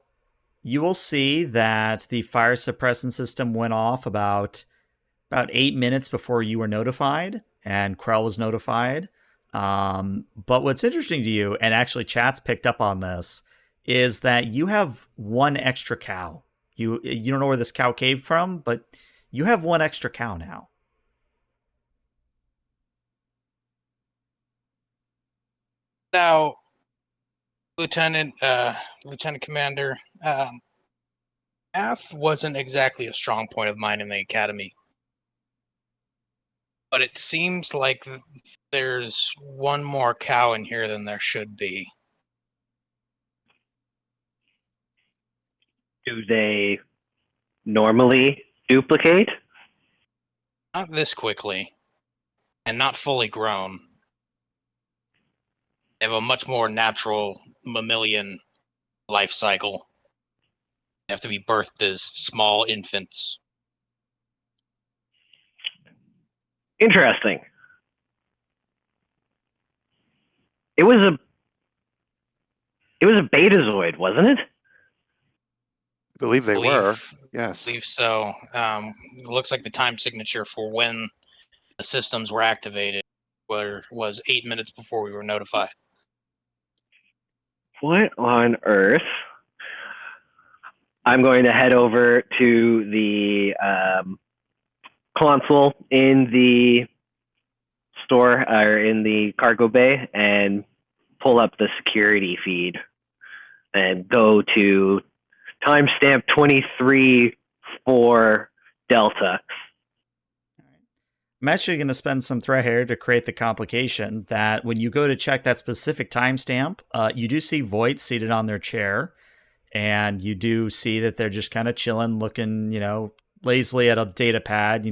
you will see that the fire suppressant system went off about 8 minutes before you were notified, and Krell was notified. But what's interesting to you, and actually chat's picked up on this, is that you have one extra cow. You don't know where this cow came from, but you have one extra cow now. Now, Lieutenant Commander, math wasn't exactly a strong point of mine in the academy, but it seems like there's one more cow in here than there should be. Do they normally duplicate? Not this quickly, and not fully grown. They have a much more natural mammalian life cycle. They have to be birthed as small infants. Interesting. It was a betazoid, wasn't it? I believe they were. I Yes. believe so. It looks like the time signature for when the systems were activated was 8 minutes before we were notified. What on earth? I'm going to head over to the console in the store or in the cargo bay and pull up the security feed and go to timestamp 23 for Delta. I'm actually going to spend some thread here to create the complication that when you go to check that specific timestamp, you do see Voight seated on their chair, and you do see that they're just kind of chilling, looking, lazily at a data pad,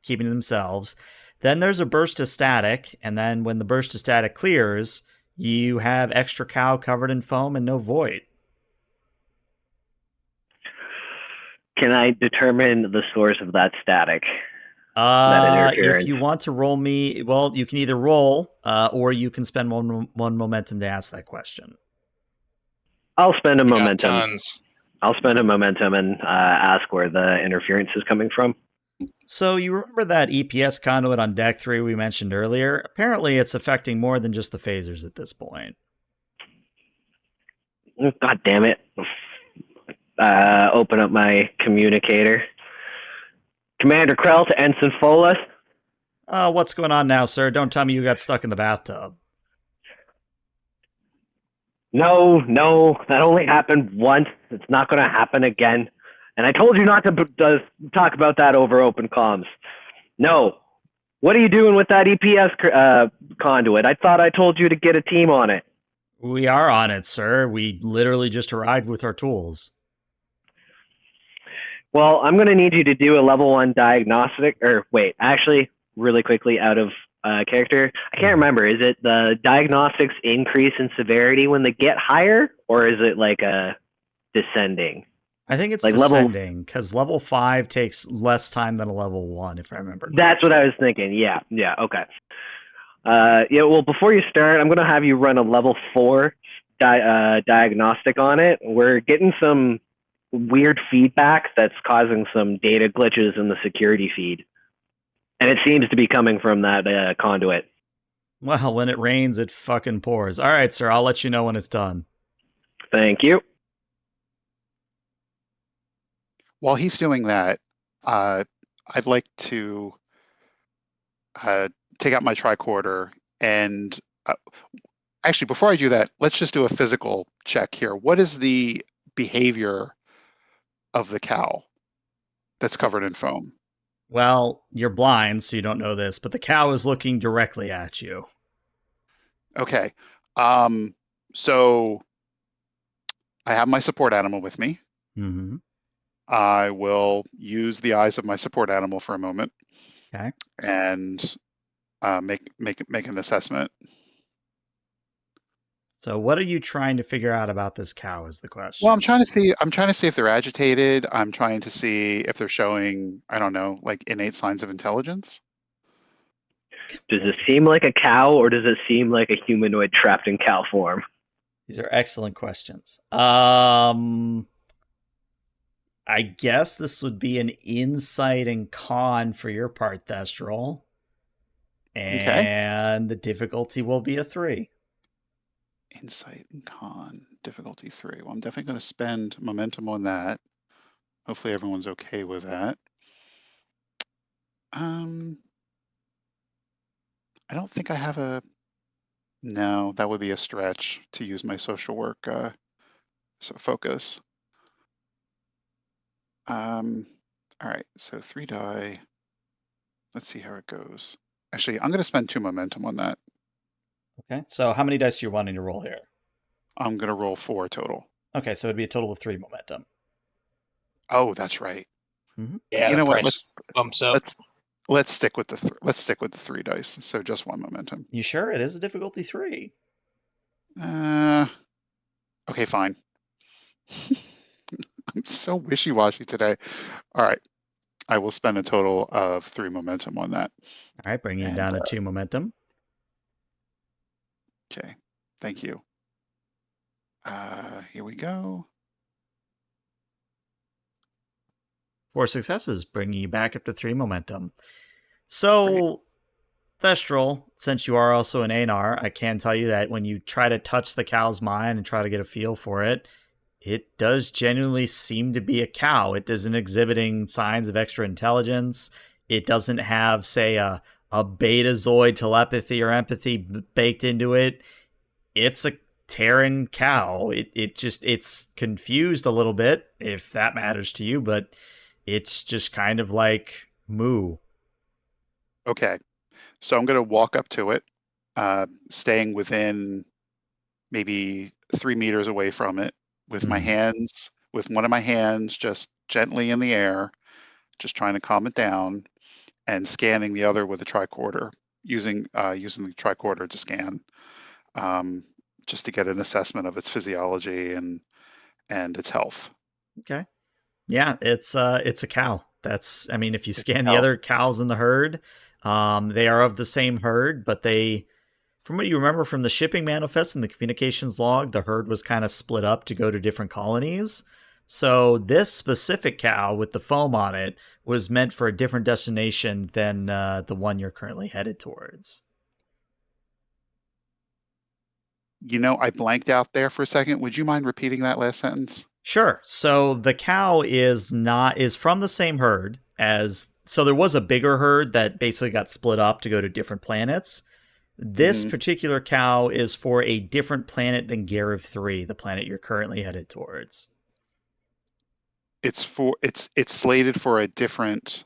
keeping to themselves. Then there's a burst of static, and then when the burst of static clears, you have extra cow covered in foam and no Voight. Can I determine the source of that static? That interference? If you want to roll me, well, you can either roll, or you can spend one momentum to ask that question. I'll spend a We got momentum. tons. I'll spend a momentum and ask where the interference is coming from. So you remember that EPS conduit on deck 3 we mentioned earlier? Apparently it's affecting more than just the phasers at this point. God damn it. Open up my communicator. Commander Krell to Ensign Folas. What's going on now, sir? Don't tell me you got stuck in the bathtub. No, that only happened once. It's not going to happen again. And I told you not to talk about that over open comms. No. What are you doing with that EPS conduit? I thought I told you to get a team on it. We are on it, sir. We literally just arrived with our tools. Well, I'm going to need you to do a level 1 diagnostic. Or wait, actually, really quickly out of character. I can't remember. Is it the diagnostics increase in severity when they get higher? Or is it like a descending? I think it's like descending, because level 5 takes less time than a level 1, if I remember. That's what I was thinking. Yeah, okay. Well, before you start, I'm going to have you run a level 4 diagnostic on it. We're getting some weird feedback that's causing some data glitches in the security feed. And it seems to be coming from that conduit. Well, when it rains, it fucking pours. All right, sir, I'll let you know when it's done. Thank you. While he's doing that, I'd like to take out my tricorder and actually, before I do that, let's just do a physical check here. What is the behavior of the cow that's covered in foam? Well, you're blind, so you don't know this, but the cow is looking directly at you. Okay. So I have my support animal with me. Mm-hmm. I will use the eyes of my support animal for a moment. Okay. And make an assessment. So what are you trying to figure out about this cow is the question. Well, I'm trying to see if they're agitated. I'm trying to see if they're showing, I don't know, like innate signs of intelligence. Does it seem like a cow, or does it seem like a humanoid trapped in cow form? These are excellent questions. I guess this would be an insight and con for your part, Thestral. Okay. And the difficulty will be a 3. Insight and con, difficulty 3. Well, I'm definitely going to spend momentum on that. Hopefully everyone's okay with that. I don't think I have a... No, that would be a stretch to use my social work focus. All right, so 3 die. Let's see how it goes. Actually, I'm going to spend 2 momentum on that. Okay, so how many dice are you wanting to roll here? I'm going to roll 4 total. Okay, so it'd be a total of 3 momentum. Oh, that's right. Mm-hmm. Yeah, You the know what? price bumps up. Let's stick with the let's stick with the 3 dice. So just 1 momentum. You sure it is a difficulty 3? Okay, fine. I'm so wishy-washy today. All right, I will spend a total of 3 momentum on that. All right, bringing you And down to 2 momentum. okay, thank you. Here we go. 4 successes, bringing you back up to 3 momentum. So, Thestral, since you are also an Anar, I can tell you that when you try to touch the cow's mind and try to get a feel for it, it does genuinely seem to be a cow. It isn't exhibiting signs of extra intelligence. It doesn't have, say, a betazoid telepathy or empathy baked into it. It's a Terran cow. It's confused a little bit, if that matters to you, but it's just kind of like moo. Okay, so I'm going to walk up to it, staying within maybe 3 meters away from it, with my hands, with one of my hands just gently in the air, just trying to calm it down, and scanning the other with a tricorder, using the tricorder to scan, um, just to get an assessment of its physiology and its health. Okay. Yeah, it's a cow. That's, I mean, if you It's a scan the cow. other cows in the herd, they are of the same herd, but they, from what you remember from the shipping manifest and the communications log, the herd was kind of split up to go to different colonies. So this specific cow with the foam on it was meant for a different destination than the one you're currently headed towards. You know, I blanked out there for a second. Would you mind repeating that last sentence? Sure. So the cow is from the same herd as, so there was a bigger herd that basically got split up to go to different planets. This Mhm. particular cow is for a different planet than Garib 3, the planet you're currently headed towards. It's slated for a different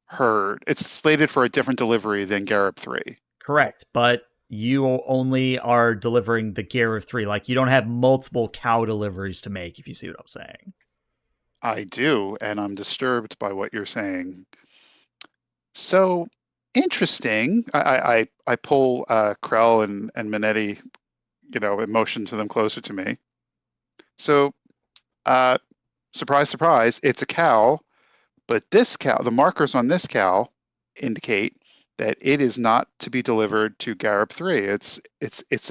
herd. It's slated for a different delivery than Garib 3. Correct, but you only are delivering the Garib 3. Like, you don't have multiple cow deliveries to make, if you see what I'm saying. I do, and I'm disturbed by what you're saying. So interesting. I pull Krell and Minetti, and motion to them closer to me. So, uh, surprise, surprise, it's a cow, but this cow, the markers on this cow indicate that it is not to be delivered to Garib 3. It's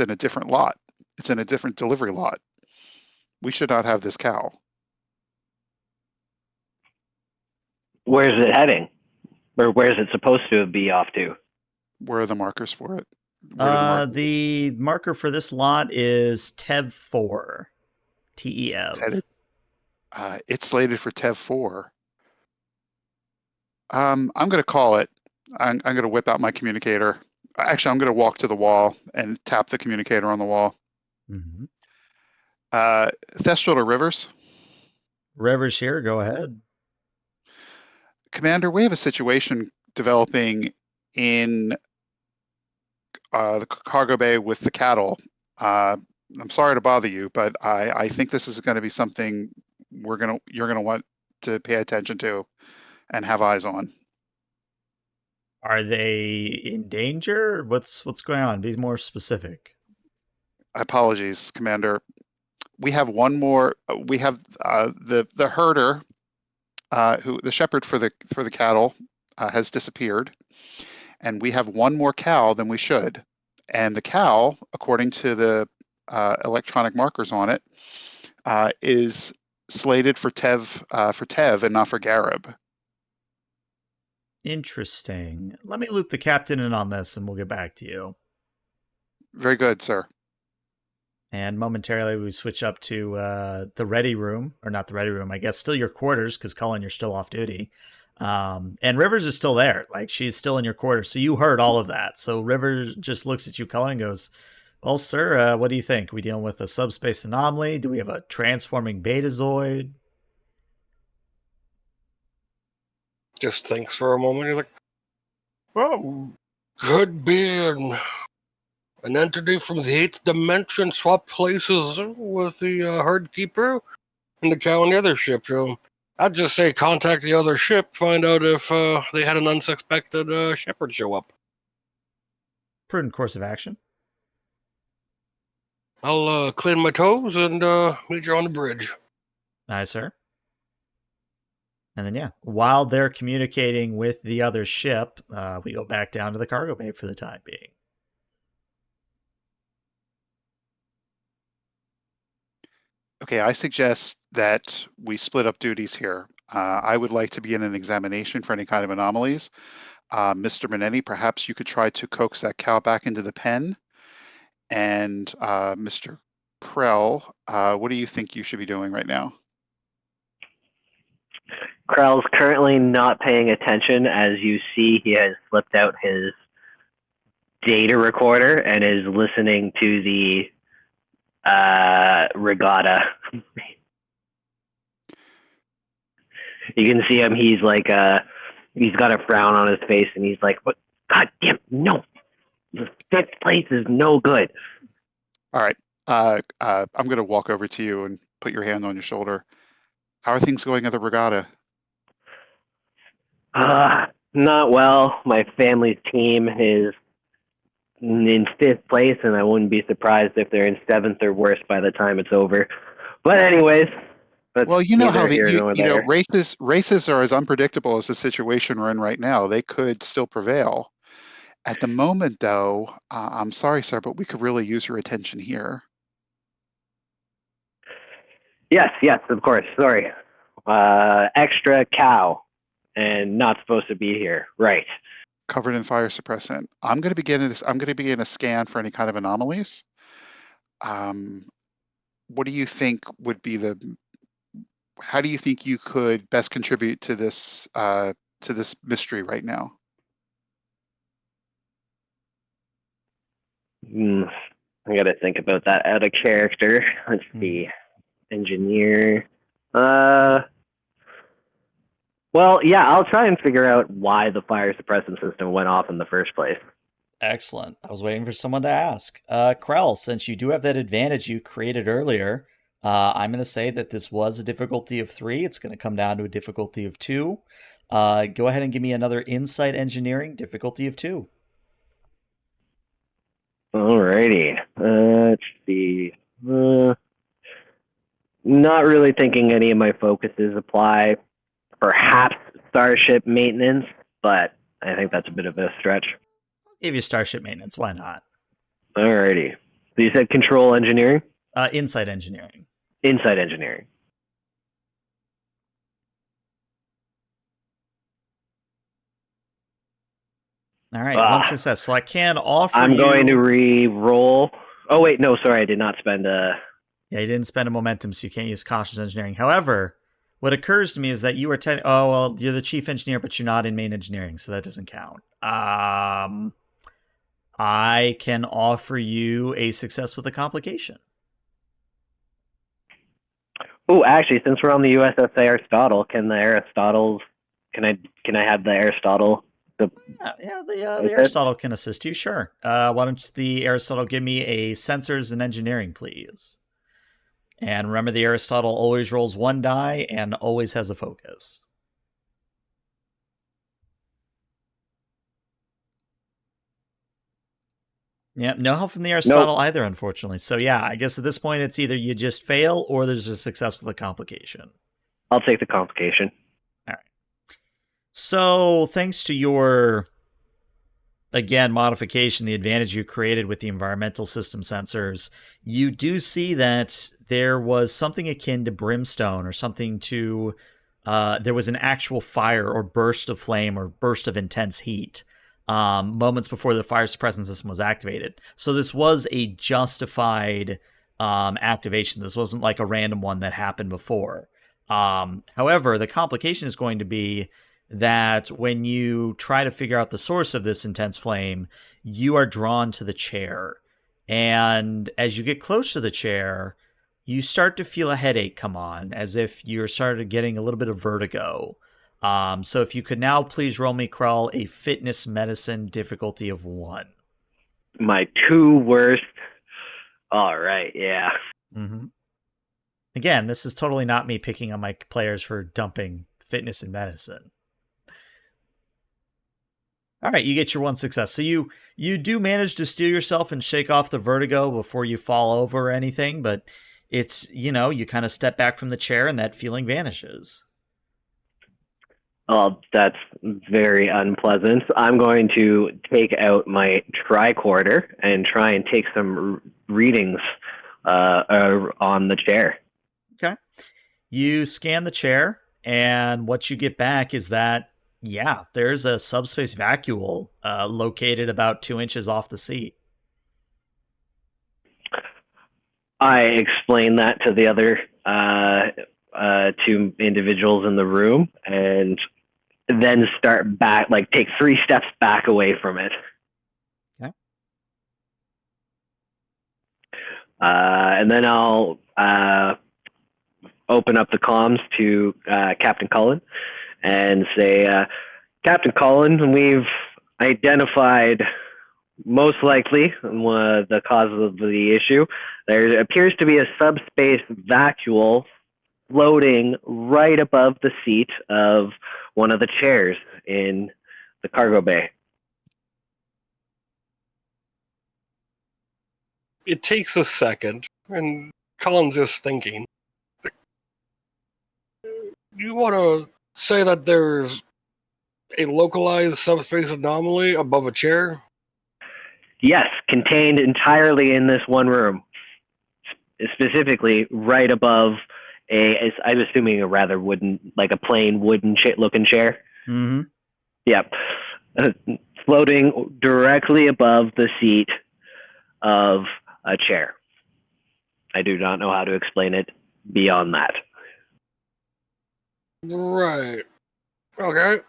in a different lot. It's in a different delivery lot. We should not have this cow. Where's it heading? Or where is it supposed to be off to? Where are the markers for it? Where do the markers? The marker for this lot is TEV 4. TEV. It's slated for TEV 4. I'm going to call it. I'm going to whip out my communicator. Actually, I'm going to walk to the wall and tap the communicator on the wall. Mm-hmm. Thestral to Rivers. Rivers here, go ahead. Commander, we have a situation developing in the cargo bay with the cattle. I'm sorry to bother you, but I think this is going to be something you're going to want to pay attention to and have eyes on. Are they in danger? What's going on? Be more specific. apologies, Commander. We have one more. We have the herder, who the shepherd for the cattle, has disappeared, and we have one more cow than we should. And the cow, according to the electronic markers on it, is slated for Tev and not for Garib. Interesting. Let me loop the captain in on this, and we'll get back to you. Very good, sir. And momentarily, we switch up to the ready room, or not the ready room, I guess still your quarters, because Cullen, you're still off duty. And Rivers is still there. Like, she's still in your quarters. So you heard all of that. So Rivers just looks at you, Cullen, and goes, well, sir, what do you think? We dealing with a subspace anomaly? Do we have a transforming betazoid? Just thinks for a moment. He's like, well, could be an entity from the 8th dimension swapped places with the herd keeper and the cow on the other ship. So I'd just say contact the other ship, find out if they had an unsuspected shepherd show up. Prudent course of action. I'll clean my toes and meet you on the bridge. Aye, sir. And then, yeah, while they're communicating with the other ship, we go back down to the cargo bay for the time being. Okay, I suggest that we split up duties here. I would like to be in an examination for any kind of anomalies. Mr. Minetti, perhaps you could try to coax that cow back into the pen. And Mr. Krell, what do you think you should be doing right now? Krell's currently not paying attention. As you see, he has flipped out his data recorder and is listening to the regatta. You can see him. He's like, he's got a frown on his face, and he's like, "What? God damn, no! The 5th place is no good." All right, I'm going to walk over to you and put your hand on your shoulder. How are things going at the regatta? Not well. My family's team is in 5th place, and I wouldn't be surprised if they're in 7th or worse by the time it's over. But anyways, well, you know how there. races are as unpredictable as the situation we're in right now. They could still prevail. At the moment, though, I'm sorry, sir, but we could really use your attention here. Yes, of course. Sorry. Extra cow, and not supposed to be here. Right. Covered in fire suppressant. I'm going to begin a scan for any kind of anomalies. What do you think would be how do you think you could best contribute to this mystery right now? I got to think about that out of character. Let's see. Engineer. Well, yeah, I'll try and figure out why the fire suppressant system went off in the first place. Excellent. I was waiting for someone to ask. Krell, since you do have that advantage you created earlier, I'm going to say that this was a difficulty of 3. It's going to come down to a difficulty of 2. Go ahead and give me another insight engineering difficulty of 2. Alrighty. Let's see. Not really thinking any of my focuses apply. Perhaps starship maintenance, but I think that's a bit of a stretch. I'll give you starship maintenance. Why not? Alrighty. So you said control engineering? Insight engineering. Insight engineering. All right, one success. So I can offer I'm going to re-roll. Oh, wait, no, sorry, I did not spend a... Yeah, you didn't spend a momentum, so you can't use cautious engineering. However, what occurs to me is that you are... Oh, well, you're the chief engineer, but you're not in main engineering, so that doesn't count. I can offer you a success with a complication. Oh, actually, since we're on the USS Aristotle, can I have the Aristotle? The Aristotle can assist you, sure. Why don't the Aristotle give me a sensors and engineering, please? And remember, the Aristotle always rolls 1 die and always has a focus. Yeah, no help from the Nope. Aristotle either, unfortunately. So yeah, I guess at this point it's either you just fail or there's a success with a complication. I'll take the complication. All right. So thanks to your, again, modification, the advantage you created with the environmental system sensors, you do see that there was something akin to brimstone or something to, there was an actual fire or burst of flame or burst of intense heat moments before the fire suppression system was activated. So this was a justified activation. This wasn't like a random one that happened before. However, the complication is going to be that when you try to figure out the source of this intense flame, you are drawn to the chair. And as you get close to the chair, you start to feel a headache come on, as if you're started getting a little bit of vertigo. So if you could now please roll me, Krell, a fitness medicine difficulty of 1. My 2 worst. All right, yeah. Mm-hmm. Again, this is totally not me picking on my players for dumping fitness and medicine. All right, you get your 1 success. So you do manage to steel yourself and shake off the vertigo before you fall over or anything, but it's, you kind of step back from the chair and that feeling vanishes. Oh, that's very unpleasant. I'm going to take out my tricorder and try and take some readings on the chair. Okay. You scan the chair, and what you get back is that, yeah, there's a subspace vacuole located about 2 inches off the seat. I explain that to the other 2 individuals in the room, and then start back, like take 3 steps back away from it. Okay. And then I'll open up the comms to Captain Cullen and say, Captain Cullen, we've identified most likely the cause of the issue. There appears to be a subspace vacuole floating right above the seat of one of the chairs in the cargo bay. It takes a second, and Colin's just thinking. You want to say that there's a localized subspace anomaly above a chair? Yes, contained entirely in this one room. Specifically, right above I'm assuming a rather wooden, like a plain wooden looking chair. Mm-hmm. Yep. Floating directly above the seat of a chair. I do not know how to explain it beyond that. Right. Okay.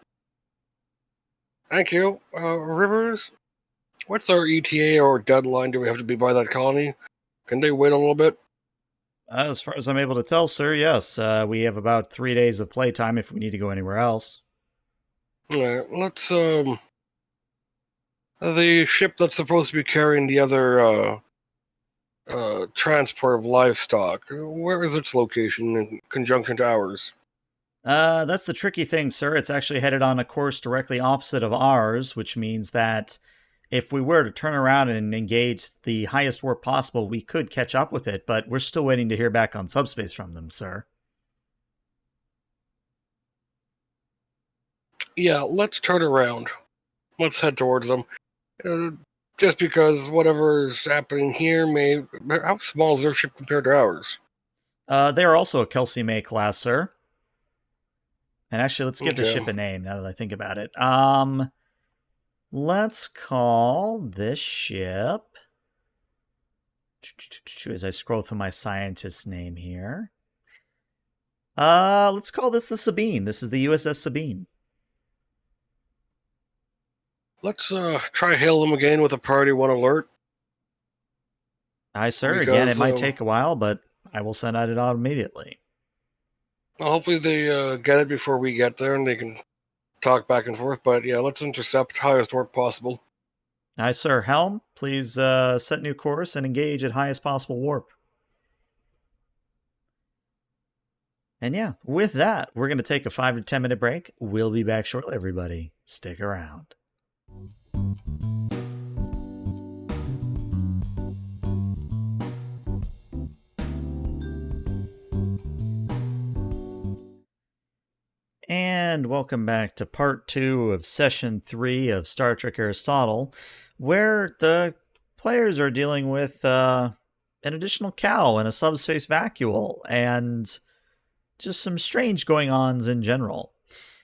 Thank you. Rivers, what's our ETA or deadline? Do we have to be by that colony? Can they wait a little bit? As far as I'm able to tell, sir, yes. We have about 3 days of playtime if we need to go anywhere else. Alright, let's, the ship that's supposed to be carrying the other, transport of livestock, where is its location in conjunction to ours? That's the tricky thing, sir. It's actually headed on a course directly opposite of ours, which means that if we were to turn around and engage the highest warp possible, we could catch up with it, but we're still waiting to hear back on subspace from them, sir. Yeah, let's turn around. Let's head towards them. Just because whatever's happening here how small is their ship compared to ours? They are also a Kelsey May class, sir. And actually, let's give the Okay. ship a name now that I think about it. Let's call this ship, as I scroll through my scientist's name here, let's call this the Sabine. This is the USS Sabine. Let's try hail them again with a priority 1 alert. Aye, sir. Because, Again, it might take a while, but I will send it out immediately. Well, hopefully they get it before we get there and they can talk back and forth. But yeah, let's intercept highest warp possible. Aye, sir. Helm, please set new course and engage at highest possible warp. And yeah, with that, we're going to take a 5 to 10 minute break. We'll be back shortly, everybody. Stick around. And welcome back to part 2 of session 3 of Star Trek Aristotle, where the players are dealing with an additional cow and a subspace vacuole and just some strange going-ons in general.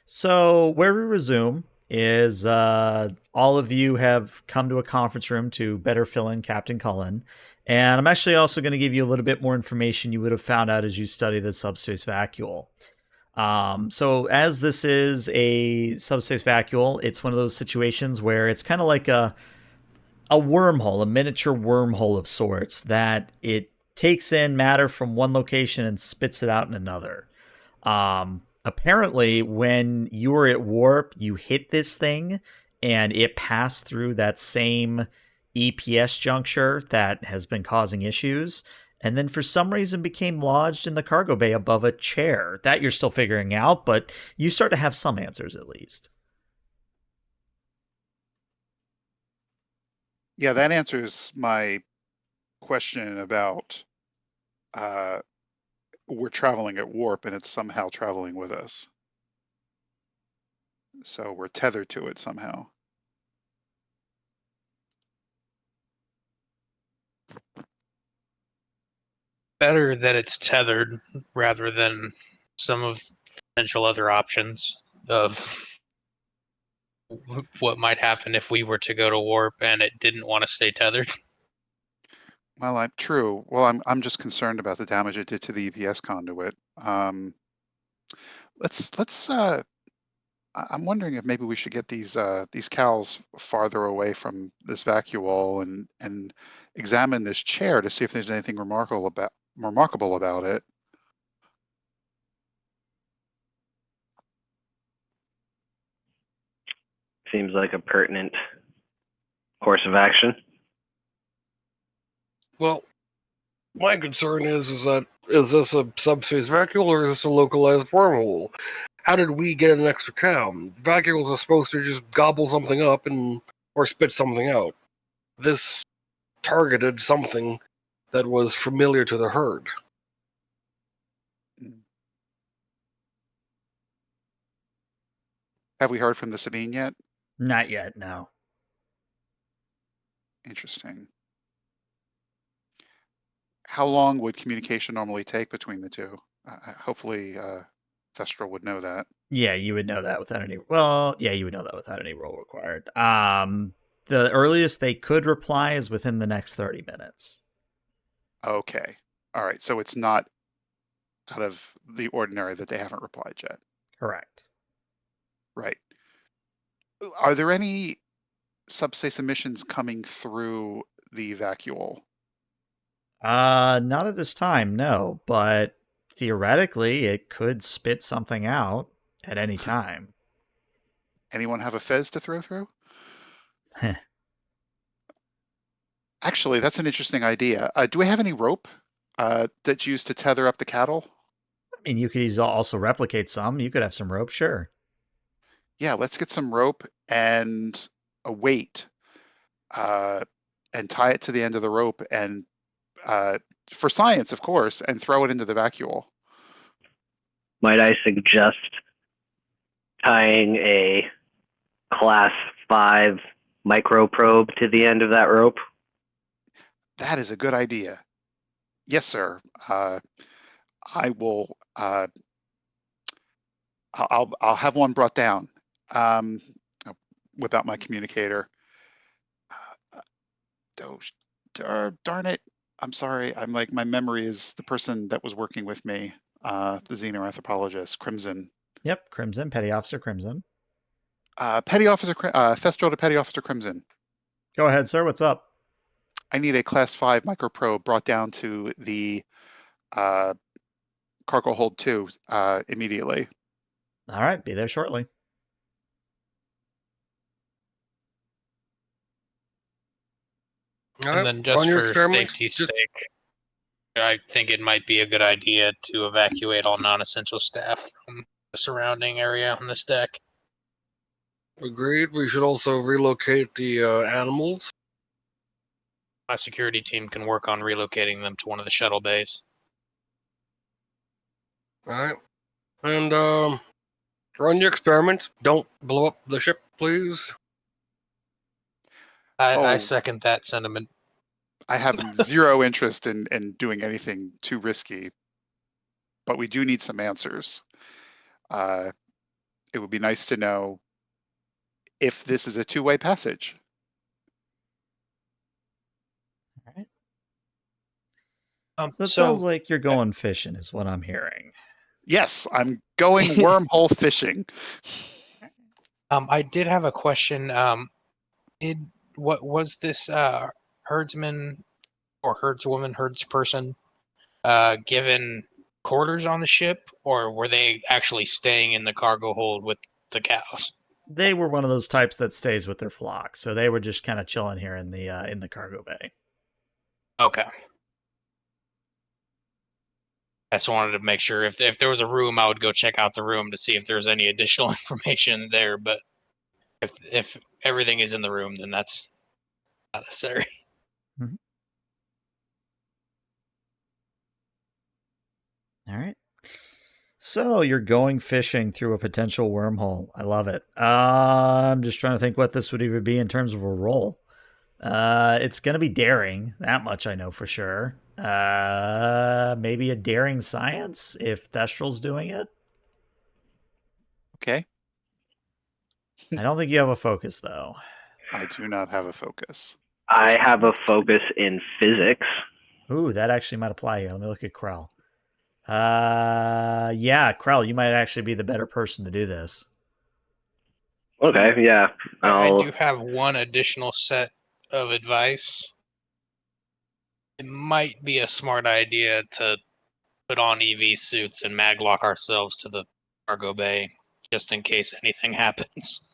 So, where we resume is all of you have come to a conference room to better fill in Captain Cullen. And I'm actually also going to give you a little bit more information you would have found out as you study the subspace vacuole. So as this is a subspace vacuole, it's one of those situations where it's kind of like a wormhole, a miniature wormhole of sorts, that it takes in matter from one location and spits it out in another. Apparently, when you were at warp, you hit this thing and it passed through that same EPS juncture that has been causing issues, and then for some reason became lodged in the cargo bay above a chair. That you're still figuring out, but you start to have some answers at least. Yeah, that answers my question about we're traveling at warp and it's somehow traveling with us. So we're tethered to it somehow. Better that it's tethered rather than some of potential other options of what might happen if we were to go to warp and it didn't want to stay tethered. Well, true. Well, I'm just concerned about the damage it did to the EPS conduit. Let's. I'm wondering if maybe we should get these cows farther away from this vacuole and examine this chair to see if there's anything remarkable about it. Seems like a pertinent course of action. Well, my concern is this a subspace vacuole or is this a localized wormhole? How did we get an extra cow? Vacuoles are supposed to just gobble something up or spit something out. This targeted something that was familiar to the herd. Have we heard from the Sabine yet? Not yet, no. Interesting. How long would communication normally take between the two? Hopefully, Thestral would know that. Yeah, you would know that without any. Well, yeah, you would know that without any roll required. The earliest they could reply is within the next 30 minutes. Okay. All right. So it's not out of the ordinary that they haven't replied yet. Correct. Right. Are there any subspace emissions coming through the vacuole? Not at this time, no. But theoretically, it could spit something out at any time. Anyone have a fez to throw through? Actually, that's an interesting idea. Do we have any rope that's used to tether up the cattle? I mean, you could also replicate some. You could have some rope, sure. Yeah, let's get some rope and a weight and tie it to the end of the rope and for science, of course, and throw it into the vacuole. Might I suggest tying a class 5 microprobe to the end of that rope? That is a good idea. Yes, sir. I will. I'll have one brought down. I'll whip out my communicator. Darn it! I'm sorry. I'm like my memory is the person that was working with me, the xenoanthropologist, Crimson. Yep, Crimson, Petty Officer Crimson. Petty Officer Thestral to Petty Officer Crimson. Go ahead, sir. What's up? I need a Class 5 microprobe brought down to the cargo hold 2 immediately. All right, be there shortly. And then just for safety's sake, I think it might be a good idea to evacuate all non-essential staff from the surrounding area on this deck. Agreed. We should also relocate the animals. My security team can work on relocating them to one of the shuttle bays. All right. And Run your experiments. Don't blow up the ship, please. I Oh. second that sentiment. I have zero interest in doing anything too risky, but we do need some answers. It would be nice to know if this is a two-way passage. All right. Um, So it so sounds like you're going fishing, is what I'm hearing. Yes, I'm going wormhole fishing. I did have a question. What was this herdsman or herdswoman, herdsperson given quarters on the ship, or were they actually staying in the cargo hold with the cows? They were one of those types that stays with their flock, so they were just kind of chilling here in the cargo bay. Okay. I just wanted to make sure if there was a room, I would go check out the room to see if there's any additional information there. But if everything is in the room, then that's not necessary. Mm-hmm. All right. So you're going fishing through a potential wormhole. I love it. I'm just trying to think what this would even be in terms of a roll. It's gonna be daring. That much I know for sure. Maybe a daring science if Thestral's doing it. Okay, I don't think you have a focus though. I do not have a focus. I have a focus in physics. Ooh, that actually might apply here. Let me look at Krell. Yeah, Krell, you might actually be the better person to do this. Okay, yeah. I do have one additional set of advice. It might be a smart idea to put on EV suits and maglock ourselves to the cargo bay just in case anything happens.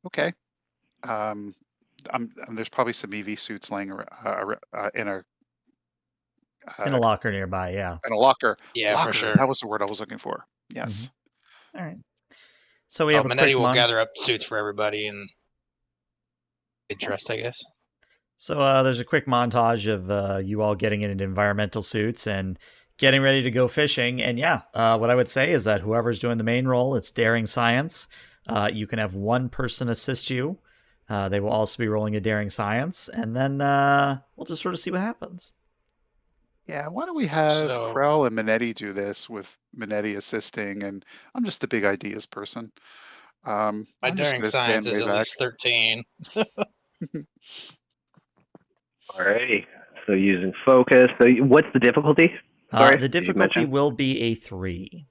Okay. There's probably some EV suits laying in In a locker nearby, yeah. a locker. Yeah, for Locker. sure. That was the word I was looking for. Yes. Mm-hmm. All right. So we have a Manetti quick will gather up suits for everybody and get dressed, I guess. So there's a quick montage of you all getting into environmental suits and getting ready to go fishing. And yeah, what I would say is that whoever's doing the main role, it's daring science. You can have one person assist you. They will also be rolling a daring science, and then we'll just sort of see what happens. Yeah, why don't we have Krell and Manetti do this with Manetti assisting, and I'm just the big ideas person. My I'm just daring going to science stand is way at back. least 13. Alrighty. So using focus. So what's the difficulty? Sorry, the difficulty will be a 3.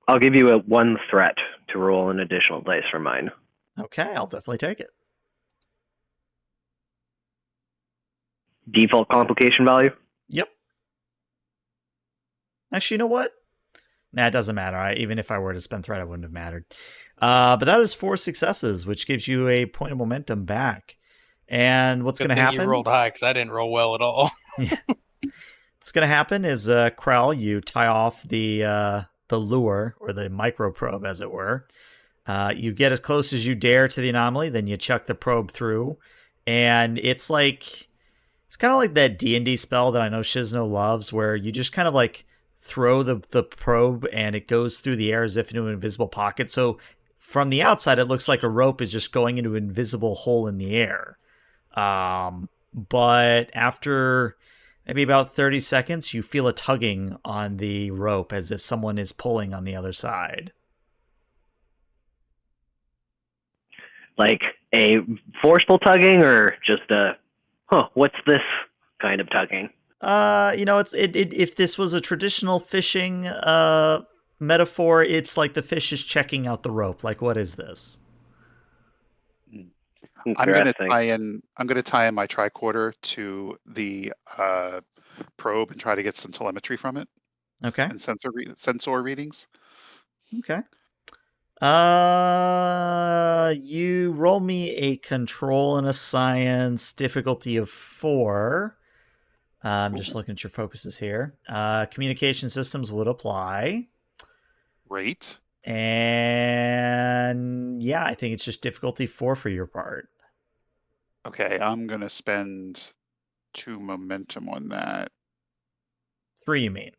I'll give you a 1 threat to roll an additional dice for mine. Okay, I'll definitely take it. Default complication value? Yep. Actually, you know what? Nah, it doesn't matter. Even if I were to spend threat, it wouldn't have mattered. But that is 4 successes, which gives you a point of momentum back. And what's going to happen? You rolled high because I didn't roll well at all. Yeah. What's going to happen is, Krell, you tie off the lure, or the microprobe, as it were. You get as close as you dare to the anomaly, then you chuck the probe through. And it's kind of like that D&D spell that I know Shizno loves, where you just kind of like throw the probe and it goes through the air as if into an invisible pocket. So from the outside, it looks like a rope is just going into an invisible hole in the air. But after maybe about 30 seconds, you feel a tugging on the rope as if someone is pulling on the other side. Like a forceful tugging, or just a, what's this kind of tugging? If this was a traditional fishing metaphor, it's like the fish is checking out the rope. Like, what is this? I'm going to tie in my tricorder to the probe and try to get some telemetry from it. Okay. And sensor readings. Okay. You roll me a control and a science difficulty of 4. I'm just looking at your focuses here. Communication systems would apply. Great. And yeah, I think it's just difficulty 4 for your part. Okay, I'm going to spend 2 momentum on that. 3, you mean?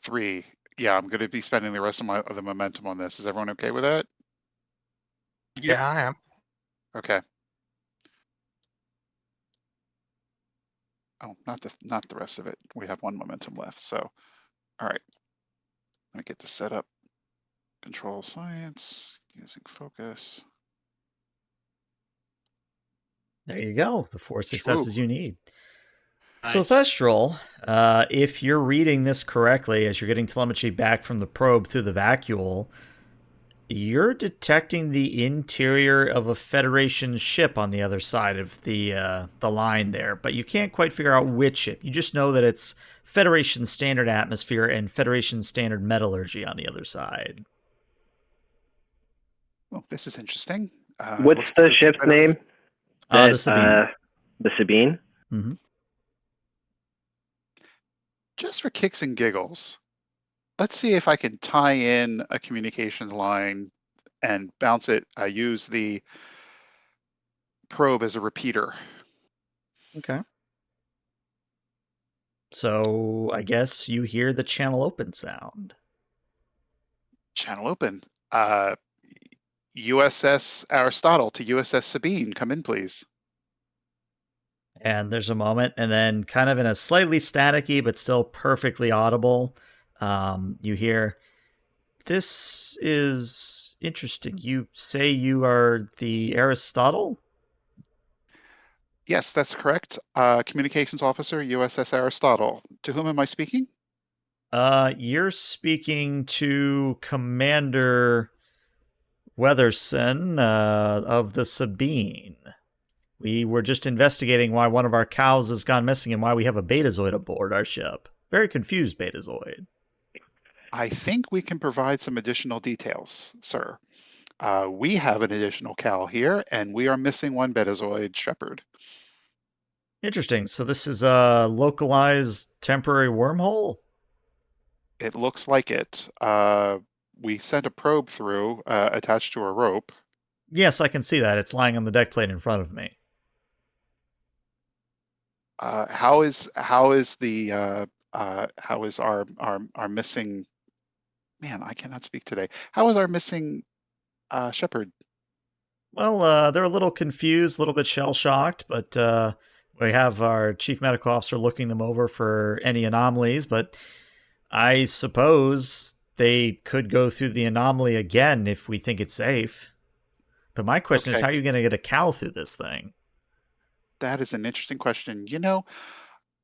3. Yeah, I'm going to be spending the rest of the momentum on this. Is everyone okay with that? Yep. Yeah, I am. Okay. Oh, not the rest of it. We have 1 momentum left. So, all right. Let me get this set up. Control science using focus. There you go. The 4 successes you need. So, Nice. Thestral, if you're reading this correctly, as you're getting telemetry back from the probe through the vacuole, you're detecting the interior of a Federation ship on the other side of the line there, but you can't quite figure out which ship. You just know that it's Federation standard atmosphere and Federation standard metallurgy on the other side. Oh, this is interesting. What's Looks the like ship's name? The Sabine. The Sabine. Mm-hmm. Just for kicks and giggles, let's see if I can tie in a communications line and bounce it. I use the probe as a repeater. Okay. So I guess you hear the channel open sound. Channel open. USS Aristotle to USS Sabine. Come in, please. And there's a moment, and then kind of in a slightly staticky but still perfectly audible, you hear, "This is interesting. You say you are the Aristotle?" Yes, that's correct. Communications officer, USS Aristotle. To whom am I speaking? You're speaking to Commander Weatherson of the Sabine. We were just investigating why one of our cows has gone missing and why we have a betazoid aboard our ship. Very confused betazoid. I think we can provide some additional details, sir. We have an additional cow here, and we are missing 1 betazoid shepherd. Interesting. So this is a localized temporary wormhole? It looks like it. We sent a probe through attached to a rope. Yes, I can see that. It's lying on the deck plate in front of me. How is how is our missing man? I cannot speak today. How is our missing shepherd? Well, they're a little confused, a little bit shell-shocked, but we have our chief medical officer looking them over for any anomalies, but I suppose they could go through the anomaly again if we think it's safe. But my question is, Okay, how are you going to get a cow through this thing? that is an interesting question.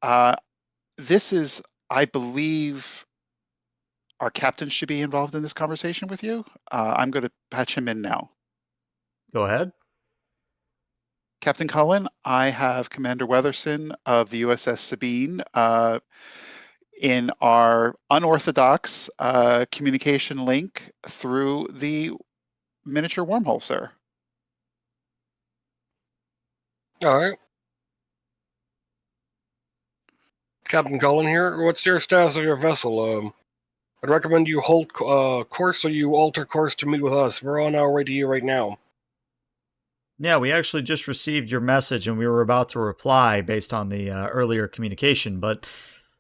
Uh, this is, I believe, our captain should be involved in this conversation with you. I'm going to patch him in now. Go ahead. Captain Cullen, I have Commander Weatherson of the USS Sabine in our unorthodox communication link through the miniature wormhole, sir. All right. Captain Cullen here. What's your status of your vessel? I'd recommend you hold course or you alter course to meet with us. We're on our way to you right now. Yeah, we actually just received your message and we were about to reply based on the earlier communication, but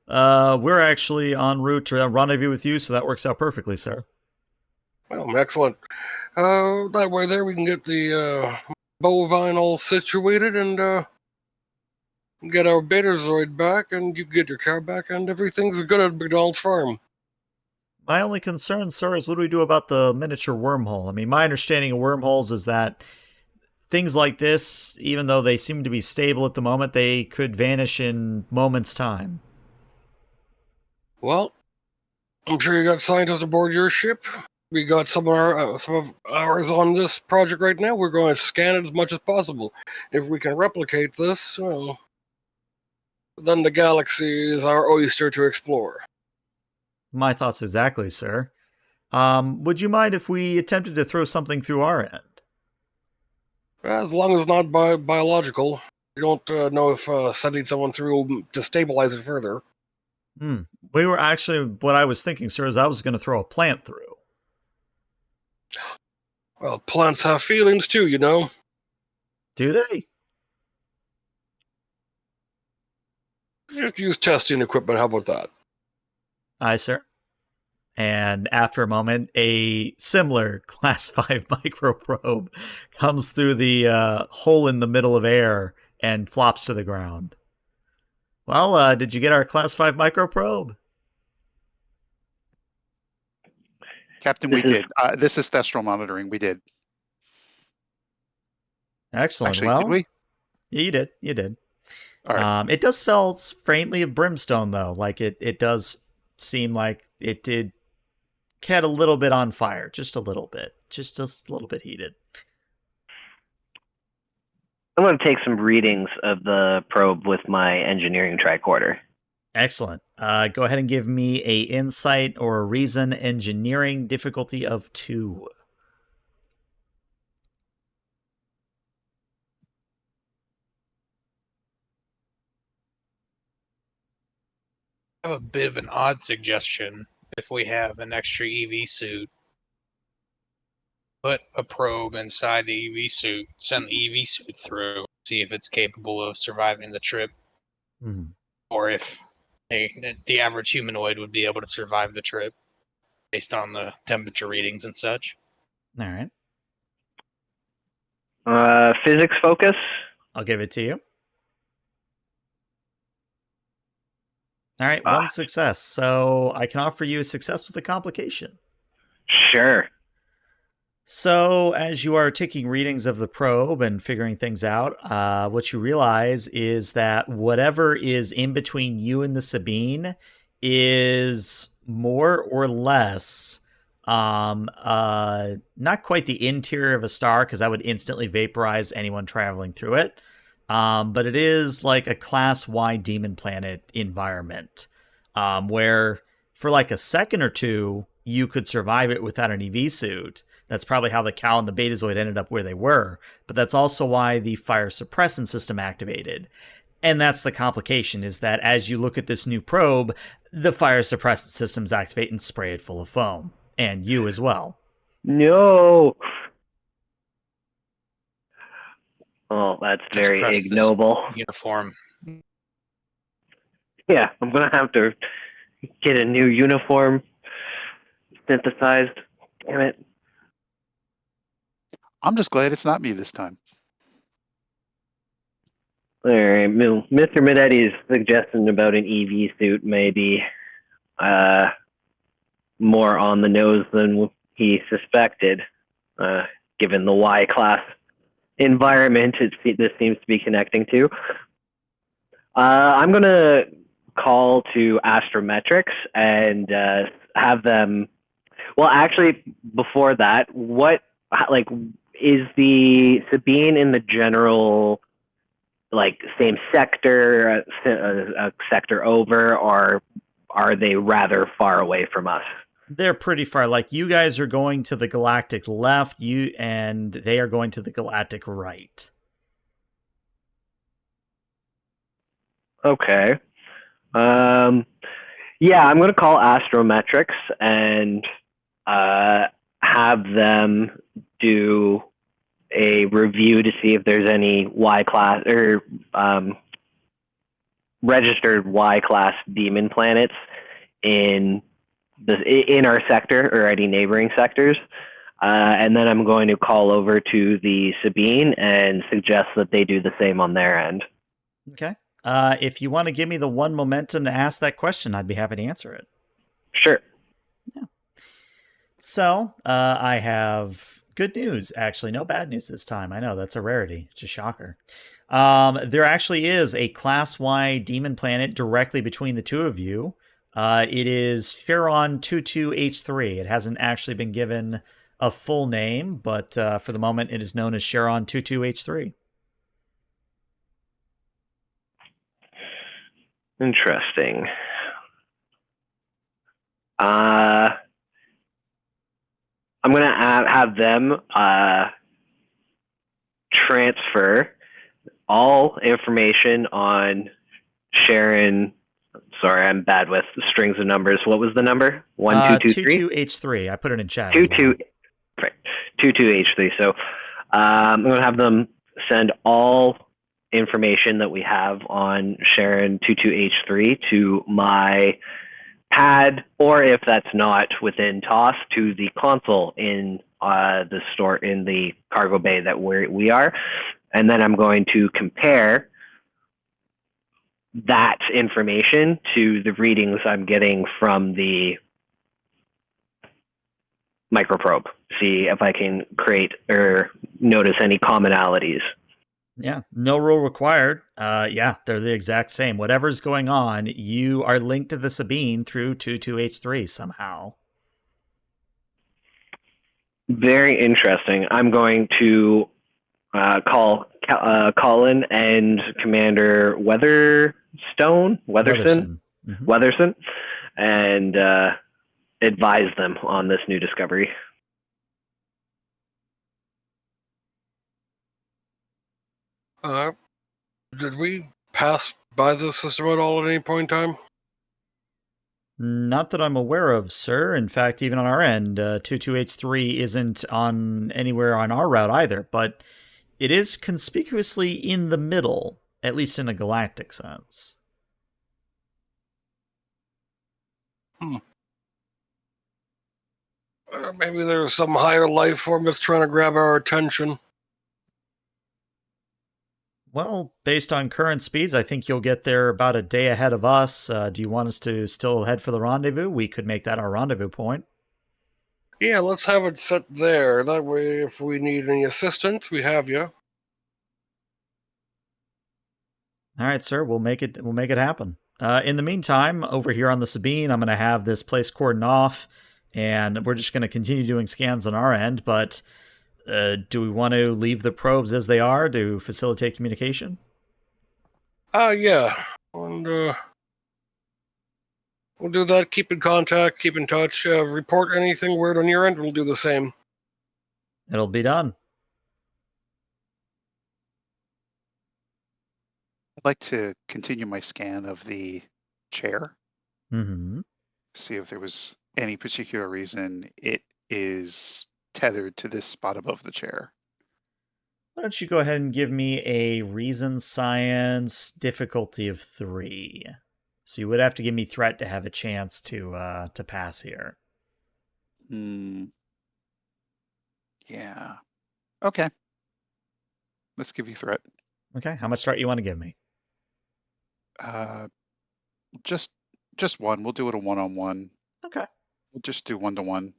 we're actually en route to rendezvous with you, so that works out perfectly, sir. Well, excellent. That way there we can get the bovine all situated and get our betazoid back and you get your cow back and everything's good at McDonald's farm. My only concern, sir, is what do we do about the miniature wormhole? I mean, my understanding of wormholes is that things like this, even though they seem to be stable at the moment, they could vanish in moments' time. Well, I'm sure you got scientists aboard your ship. We got some of ours on this project right now. We're going to scan it as much as possible. If we can replicate this, well, then the galaxy is our oyster to explore. My thoughts exactly, sir. Would you mind if we attempted to throw something through our end? As long as it's not biological. We don't know if sending someone through will destabilize it further. We were actually, what I was thinking, sir, is I was going to throw a plant through. Well, plants have feelings too, you know. Do they? Just use testing equipment. How about that? Aye, sir. And after a moment, a similar Class 5 microprobe comes through the hole in the middle of air and flops to the ground. Well, did you get our Class 5 microprobe? Captain, we did. This is thestral monitoring. We did. Excellent. Actually, well, did we? Yeah, you did. You did. All right. It does smell faintly of brimstone, though. Like it does seem like it did get a little bit on fire, just a little bit, just a little bit heated. I'm going to take some readings of the probe with my engineering tricorder. Excellent. Go ahead and give me a insight or a reason engineering difficulty of 2. I have a bit of an odd suggestion. If we have an extra EV suit, put a probe inside the EV suit, send the EV suit through, see if it's capable of surviving the trip, or if the average humanoid would be able to survive the trip based on the temperature readings and such. All right. Physics focus. I'll give it to you. All right, 1 success. So I can offer you a success with a complication. Sure. So, as you are taking readings of the probe and figuring things out, what you realize is that whatever is in between you and the Sabine is more or less not quite the interior of a star, because that would instantly vaporize anyone traveling through it. But it is like a Class Y demon planet environment, where for like a second or two, you could survive it without an EV suit. That's probably how the Cow and the Betazoid ended up where they were. But that's also why the fire suppressant system activated. And that's the complication, is that as you look at this new probe, the fire suppressant systems activate and spray it full of foam. And you as well. No. Oh, that's Just very trust ignoble. this uniform. Yeah, I'm going to have to get a new uniform synthesized. Damn it. I'm just glad it's not me this time. All right, Mr. Medetti's suggestion about an EV suit may be more on the nose than he suspected, given the Y-class environment this seems to be connecting to. I'm going to call to Astrometrics and have them... Well, actually, before that, is the Sabine in the general, same sector, a sector over, or are they rather far away from us? They're pretty far. Like, you guys are going to the galactic left, and they are going to the galactic right. Okay. Yeah, I'm going to call Astrometrics and have them do a review to see if there's any Y-class or registered Y-class demon planets in our sector or any neighboring sectors. And then I'm going to call over to the Sabine and suggest that they do the same on their end. Okay. If you want to give me the 1 momentum to ask that question, I'd be happy to answer it. Sure. Yeah. So, I have good news, actually. No bad news this time. I know, that's a rarity. It's a shocker. There actually is a Class Y demon planet directly between the two of you. It is Shoutout. It hasn't actually been given a full name, but for the moment, it is known as Shoutout. Interesting. I'm going to have them transfer all information on Sharon. Sorry, I'm bad with strings of numbers. What was the number? 1223? 22H3. I put it in chat. 22H3. So I'm going to have them send all information that we have on Sharon 22H3 to my pad, or if that's not within TOS, to the console in the store in the cargo bay that we are. And then I'm going to compare that information to the readings I'm getting from the microprobe. See if I can create or notice any commonalities. Yeah, no rule required. Yeah, they're the exact same. Whatever's going on, you are linked to the Sabine through 22H3 somehow. Very interesting. I'm going to call Colin and Commander Weatherson, Mm-hmm. and advise them on this new discovery. Did we pass by the system at all at any point in time? Not that I'm aware of, sir. In fact, even on our end, 22H3 isn't on anywhere on our route either, but it is conspicuously in the middle, at least in a galactic sense. Maybe there's some higher life form that's trying to grab our attention. Well, based on current speeds, I think you'll get there about a day ahead of us. Do you want us to still head for the rendezvous? We could make that our rendezvous point. Yeah, let's have it set there. That way, if we need any assistance, we have you. All right, sir. We'll make it. We'll make it happen. In the meantime, over here on the Sabine, I'm going to have this place cordoned off, and we're just going to continue doing scans on our end. But do we want to leave the probes as they are to facilitate communication? Yeah. And we'll do that. Keep in contact. Keep in touch. Report anything weird on your end. We'll do the same. It'll be done. I'd like to continue my scan of the chair, Mm-hmm. see if there was any particular reason it is tethered to this spot above the chair. Why don't you go ahead and give me a reason science difficulty of 3? So you would have to give me threat to have a chance to pass here. Yeah. Okay. Let's give you threat. Okay, how much threat you want to give me? Just one. We'll do it a one-on-one. Okay. We'll just do 1-to-1.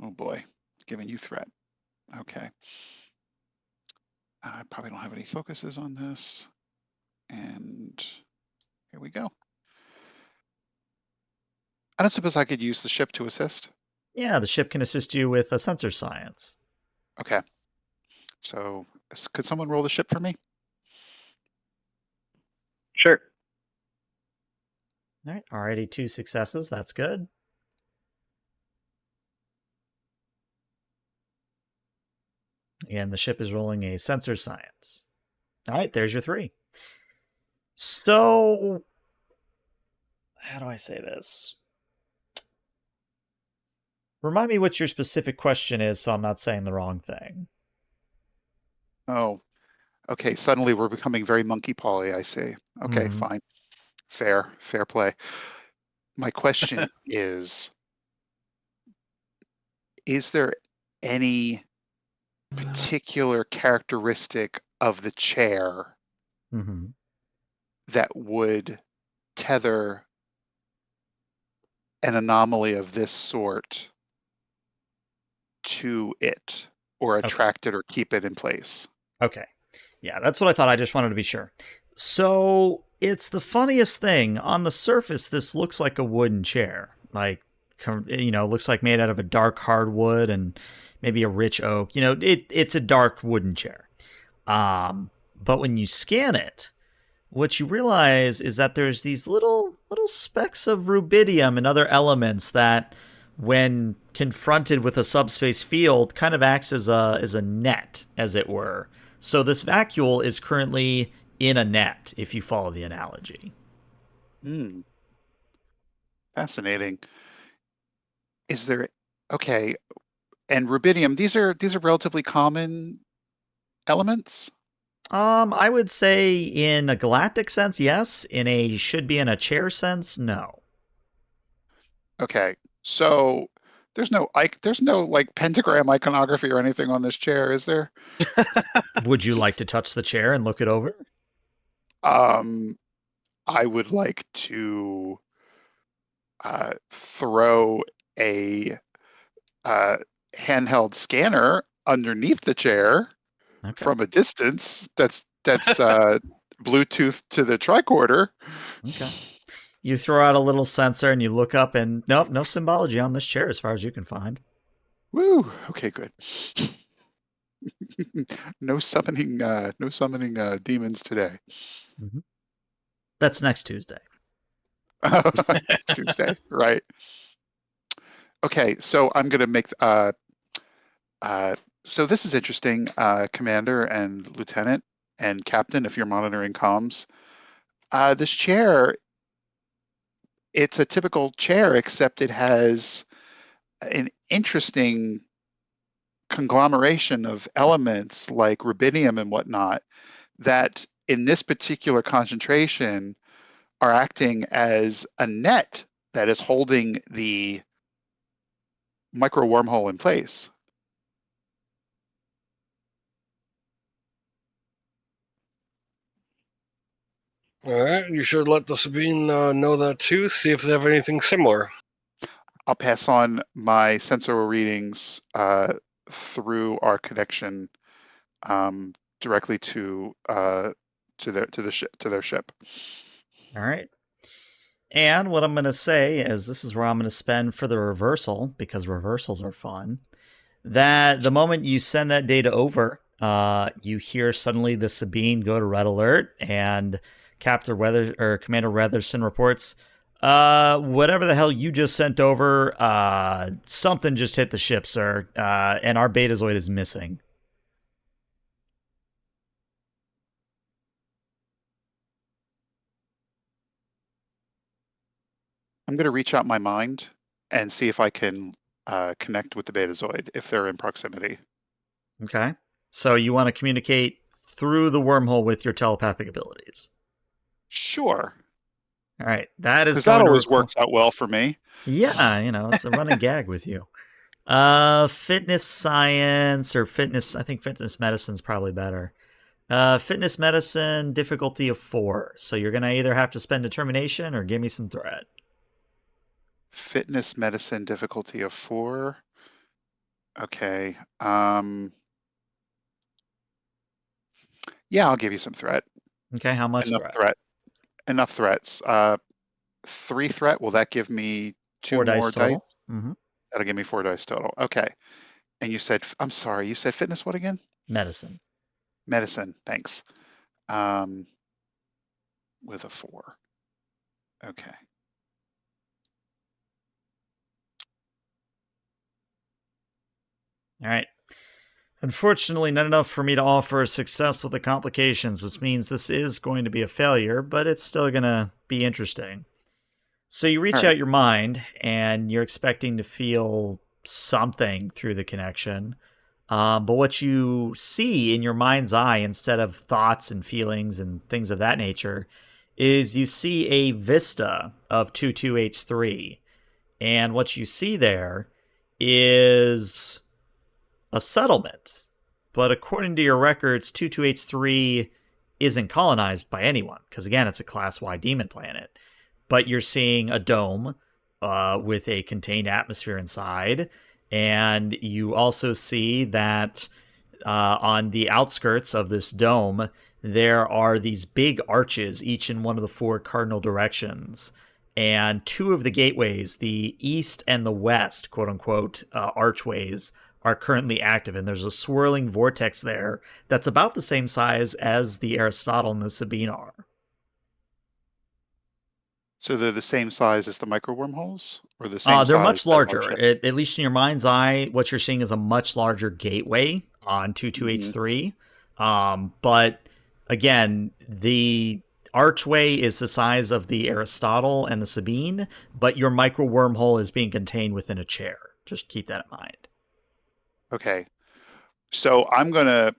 Oh boy, giving you threat. Okay. I probably don't have any focuses on this. And here we go. I don't suppose I could use the ship to assist. Yeah, the ship can assist you with a sensor science. Okay. So could someone roll the ship for me? Sure. All right, already 2 successes. That's good. Again, the ship is rolling a sensor science. All right, there's your 3. So, how do I say this? Remind me what your specific question is so I'm not saying the wrong thing. Oh, okay. Suddenly we're becoming very monkey pawly, I see. Okay, fine. Fair play. My question is there any particular characteristic of the chair that would tether an anomaly of this sort to it, or attract it or keep it in place? Okay. Yeah, that's what I thought. I just wanted to be sure. So it's the funniest thing. On the surface, this looks like a wooden chair. Like, looks like made out of a dark hardwood and maybe a rich oak. It's a dark wooden chair. But when you scan it, what you realize is that there's these little specks of rubidium and other elements that, when confronted with a subspace field, kind of acts as a net, as it were. So this vacuole is currently in a net, if you follow the analogy. Fascinating. Is there okay? And rubidium, these are relatively common elements? I would say in a galactic sense, yes. In a should be in a chair sense, no. Okay, so there's no like pentagram iconography or anything on this chair, is there? Would you like to touch the chair and look it over? Um, I would like to throw a handheld scanner underneath the chair Okay. from a distance. That's Bluetooth to the tricorder. Okay. You throw out a little sensor and you look up, and nope, no symbology on this chair as far as you can find. Woo! Okay, good. No summoning, demons today. Mm-hmm. That's next Tuesday. Next Tuesday, right? Okay, so I'm going to make. So this is interesting, Commander and Lieutenant and Captain. If you're monitoring comms, this chair, it's a typical chair, except it has an interesting conglomeration of elements like rubidium and whatnot that, in this particular concentration, are acting as a net that is holding the micro wormhole in place. All right, you should let the Sabine know that too. See if they have anything similar. I'll pass on my sensor readings through our connection directly to their ship. All right. And what I'm going to say is this is where I'm going to spend for the reversal, because reversals are fun. That the moment you send that data over, you hear suddenly the Sabine go to red alert, and Commander Weatherson reports, whatever the hell you just sent over, something just hit the ship, sir, and our Betazoid is missing. I'm going to reach out my mind and see if I can connect with the Betazoid if they're in proximity. Okay. So you want to communicate through the wormhole with your telepathic abilities. Sure. All right. That is Because that going to always works out well for me. Yeah, it's a running gag with you. Fitness science or fitness, I think fitness medicine's probably better. Fitness medicine, difficulty of 4. So you're going to either have to spend determination or give me some threat. Fitness medicine, difficulty of 4. Okay. Yeah, I'll give you some threat. Okay, how much Enough threat? threat. Enough threats. 3 threat. Will that give me 2 4 more dice dice? total. Mm-hmm. That'll give me 4 dice total. Okay. And you said, I'm sorry, you said fitness what again? Medicine. Medicine. Thanks. With a 4. Okay. All right. Unfortunately, not enough for me to offer success with the complications, which means this is going to be a failure, but it's still going to be interesting. So you reach Right. out your mind, and you're expecting to feel something through the connection. But what you see in your mind's eye, instead of thoughts and feelings and things of that nature, is you see a vista of 22H3. And what you see there is a settlement. But according to your records, 22H3 isn't colonized by anyone, because again, it's a class Y demon planet. But you're seeing a dome with a contained atmosphere inside. And you also see that on the outskirts of this dome, there are these big arches, each in one of the 4 cardinal directions. And 2 of the gateways, the east and the west, quote unquote, archways, are currently active. And there's a swirling vortex there that's about the same size as the Aristotle and the Sabine are. So they're the same size as the micro wormholes, or the same They're size much as our larger. ship? At least in your mind's eye, what you're seeing is a much larger gateway on Mm-hmm. 22H3. But again, the archway is the size of the Aristotle and the Sabine, but your micro wormhole is being contained within a chair. Just keep that in mind. Okay. So I'm going to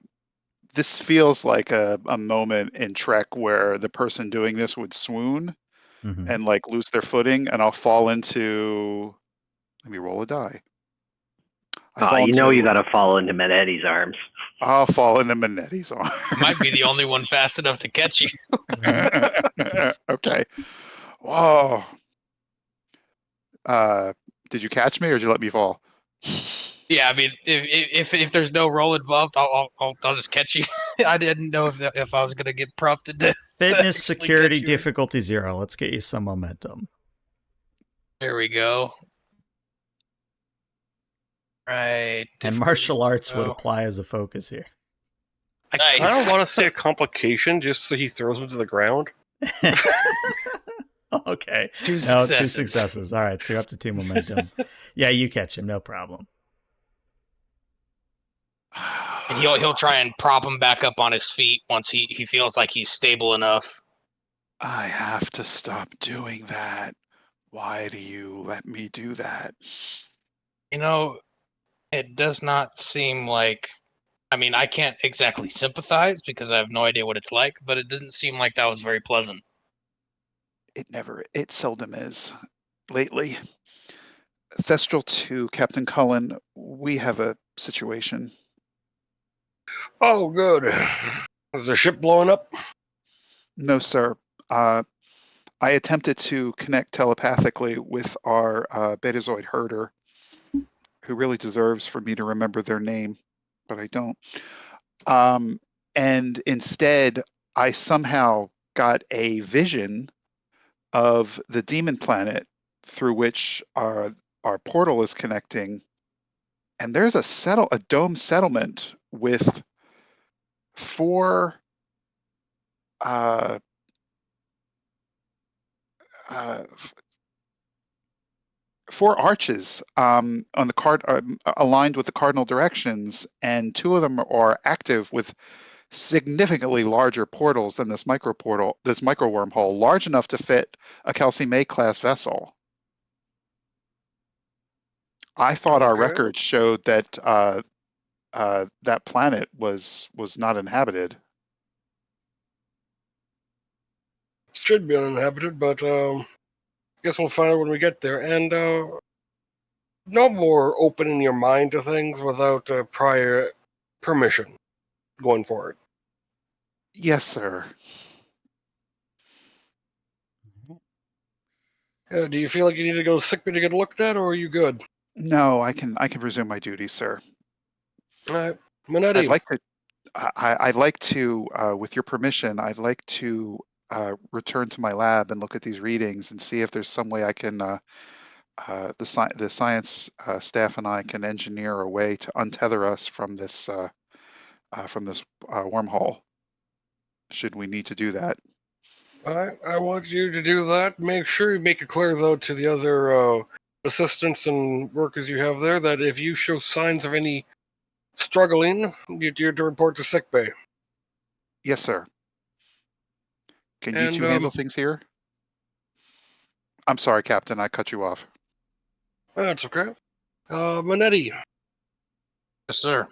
this feels like a moment in Trek where the person doing this would swoon and like lose their footing, and I'll fall into. Let me roll a die. I fall you know into. you got to fall into Menetti's arms. I'll fall into Manetti's arm. I might be the only one fast enough to catch you. Okay. Whoa. Did you catch me or did you let me fall? Yeah, I mean, if there's no roll involved, I'll just catch you. I didn't know if I was gonna get prompted to Fitness, actually security, catch you. difficulty 0. Let's get you some momentum. There we go. Right. And martial arts would apply as a focus here. I kind of Nice. want to say a complication just so he throws him to the ground. Okay. Two No, successes. 2 successes. All right, so you're up to 2 momentum. Yeah, you catch him, no problem. And he'll try and prop him back up on his feet once he feels like he's stable enough. I have to stop doing that. Why do you let me do that? You know, it does not seem like. I mean, I can't exactly sympathize because I have no idea what it's like, but it didn't seem like that was very pleasant. It seldom is. Lately, Thestral 2, Captain Cullen, we have a situation. Oh, good. Is the ship blowing up? No, sir. I attempted to connect telepathically with our Betazoid herder, who really deserves for me to remember their name, but I don't. And instead, I somehow got a vision of the demon planet through which our portal is connecting, and there's a dome settlement with four uh, uh, four arches on the card aligned with the cardinal directions, and two of them are active with significantly larger portals than this micro wormhole, large enough to fit a Kelsey May class vessel. I thought our Okay. records showed that that planet was not inhabited. Should be uninhabited, but guess we'll find out when we get there. And no more opening your mind to things without prior permission going forward. Yes, sir. Do you feel like you need to go to sick bay to get looked at, or are you good? No, I can resume my duties, sir. All right, I'd Minetti. like to. I'd like to, with your permission, I'd like to return to my lab and look at these readings and see if there's some way I can, the science staff and I can engineer a way to untether us from this wormhole. Should we need to do that? I want you to do that. Make sure you make it clear, though, to the other assistants and workers you have there that if you show signs of any struggling, you're to report to sickbay. Yes, sir. Can you And two handle things here? I'm sorry, Captain. I cut you off. that's okay. Minetti, Yes, sir.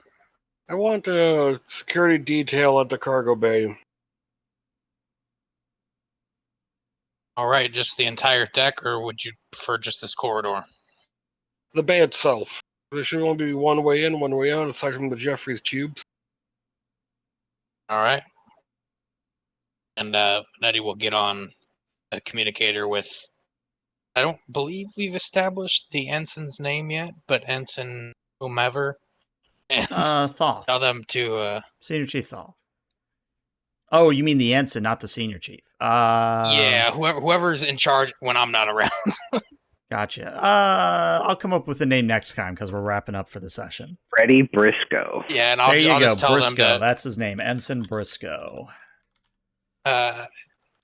I want a security detail at the cargo bay. All right, just the entire deck, or would you prefer just this corridor? The bay itself. There should only be one way in, one way out, aside from the Jeffries tubes. All right. And Nettie will get on a communicator with. I don't believe we've established the ensign's name yet, but Ensign whomever, and Thoth. tell them to. Senior Chief Thoth. Oh, you mean the ensign, not the senior chief. Yeah, whoever's in charge when I'm not around. Gotcha. I'll come up with the name next time because we're wrapping up for the session. Freddie Briscoe. Yeah, and There you I'll go, just tell Briscoe. them That's his name, Ensign Briscoe. that.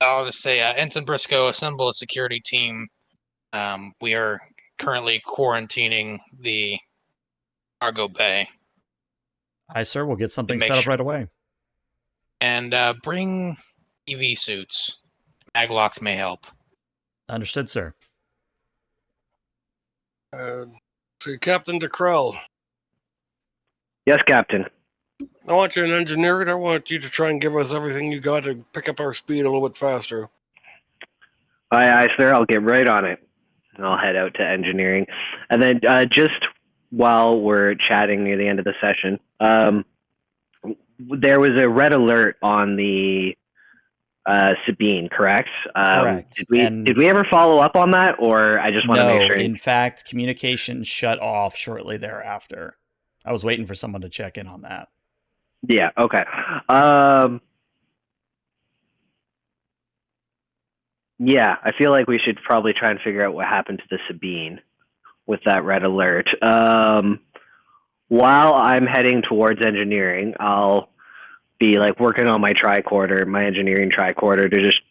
I'll just say, Ensign Briscoe, assemble a security team. We are currently quarantining the cargo bay. Aye, sir. We'll get something Make set up sure- right away. And bring EV suits. Maglocks may help. Understood, sir. So, Captain DeKrell, Yes, Captain. I want you in engineering. I want you to try and give us everything you got to pick up our speed a little bit faster. Aye, sir. I'll get right on it. I'll head out to engineering. And then just while we're chatting near the end of the session, there was a red alert on the Sabine, correct? Correct. Did we ever follow up on that, or I just want to make No, sure? in fact, communication shut off shortly thereafter. I was waiting for someone to check in on that. Yeah. Okay. Yeah, I feel like we should probably try and figure out what happened to the Sabine with that red alert. While I'm heading towards engineering, I'll be like working on my tricorder, my engineering tricorder, to just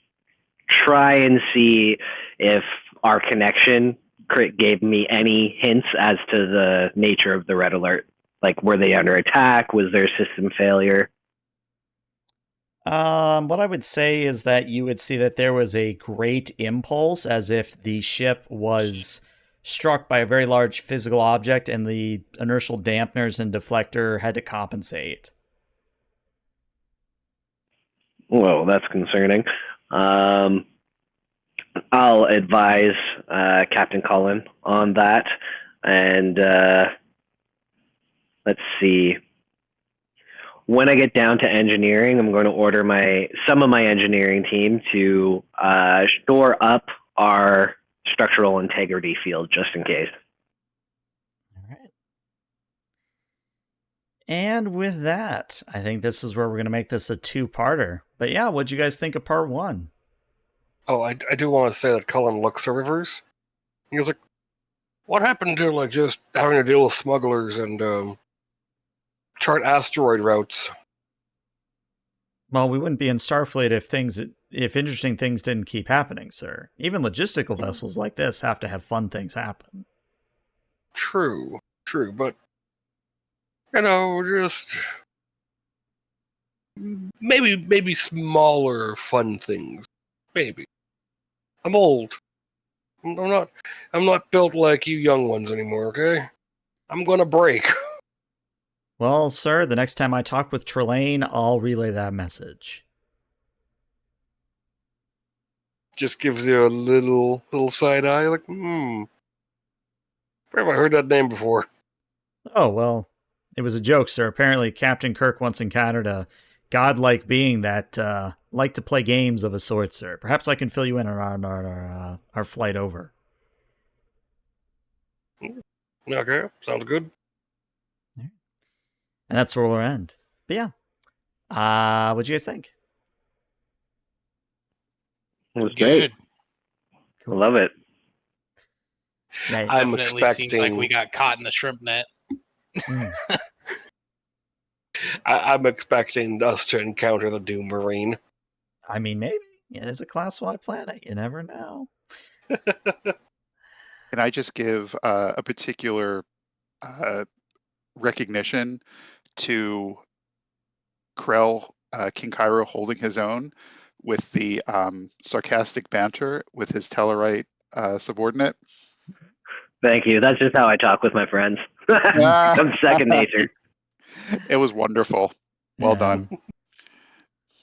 try and see if our connection gave me any hints as to the nature of the red alert. Like, were they under attack? Was there system failure? What I would say is that you would see that there was a great impulse, as if the ship was struck by a very large physical object and the inertial dampeners and deflector had to compensate. Whoa, that's concerning. I'll advise Captain Cullen on that. And let's see. When I get down to engineering, I'm going to order some of my engineering team to shore up our structural integrity field just in case. All right. And with that, I think this is where we're going to make this a two-parter. But yeah, what'd you guys think of part one? Oh, I do want to say that Cullen looks at Rivers. He was like, what happened to like just having to deal with smugglers and chart asteroid routes? Well, we wouldn't be in Starfleet if interesting things didn't keep happening, sir. Even logistical vessels like this have to have fun things happen. True, but just maybe smaller fun things. Maybe. I'm old. I'm not built like you young ones anymore, okay? I'm gonna break. Well, sir, the next time I talk with Trelane, I'll relay that message. Just gives you a little side eye, like, where have I heard that name before? Oh, well, it was a joke, sir. Apparently, Captain Kirk once encountered a godlike being that liked to play games of a sort, sir. Perhaps I can fill you in on our flight over. Okay, sounds good. And that's where we'll end. But yeah. What'd you guys think? It was Good. great. Cool. Love it. Yeah, I'm Definitely expecting. seems like we got caught in the shrimp net. I'm expecting us to encounter the Doom Marine. I mean, maybe. It is a Class Y planet. You never know. Can I just give a particular recognition to Krell, King Cairo holding his own with the sarcastic banter with his Tellarite subordinate? Thank you. That's just how I talk with my friends. I'm second nature. It was wonderful. Well done.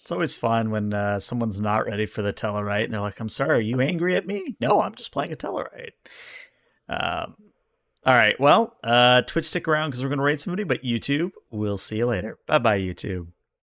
It's always fun when someone's not ready for the Tellarite and they're like, I'm sorry, are you angry at me? No, I'm just playing a Tellarite. All right, well, Twitch, stick around because we're going to raid somebody, but YouTube, we'll see you later. Bye-bye, YouTube.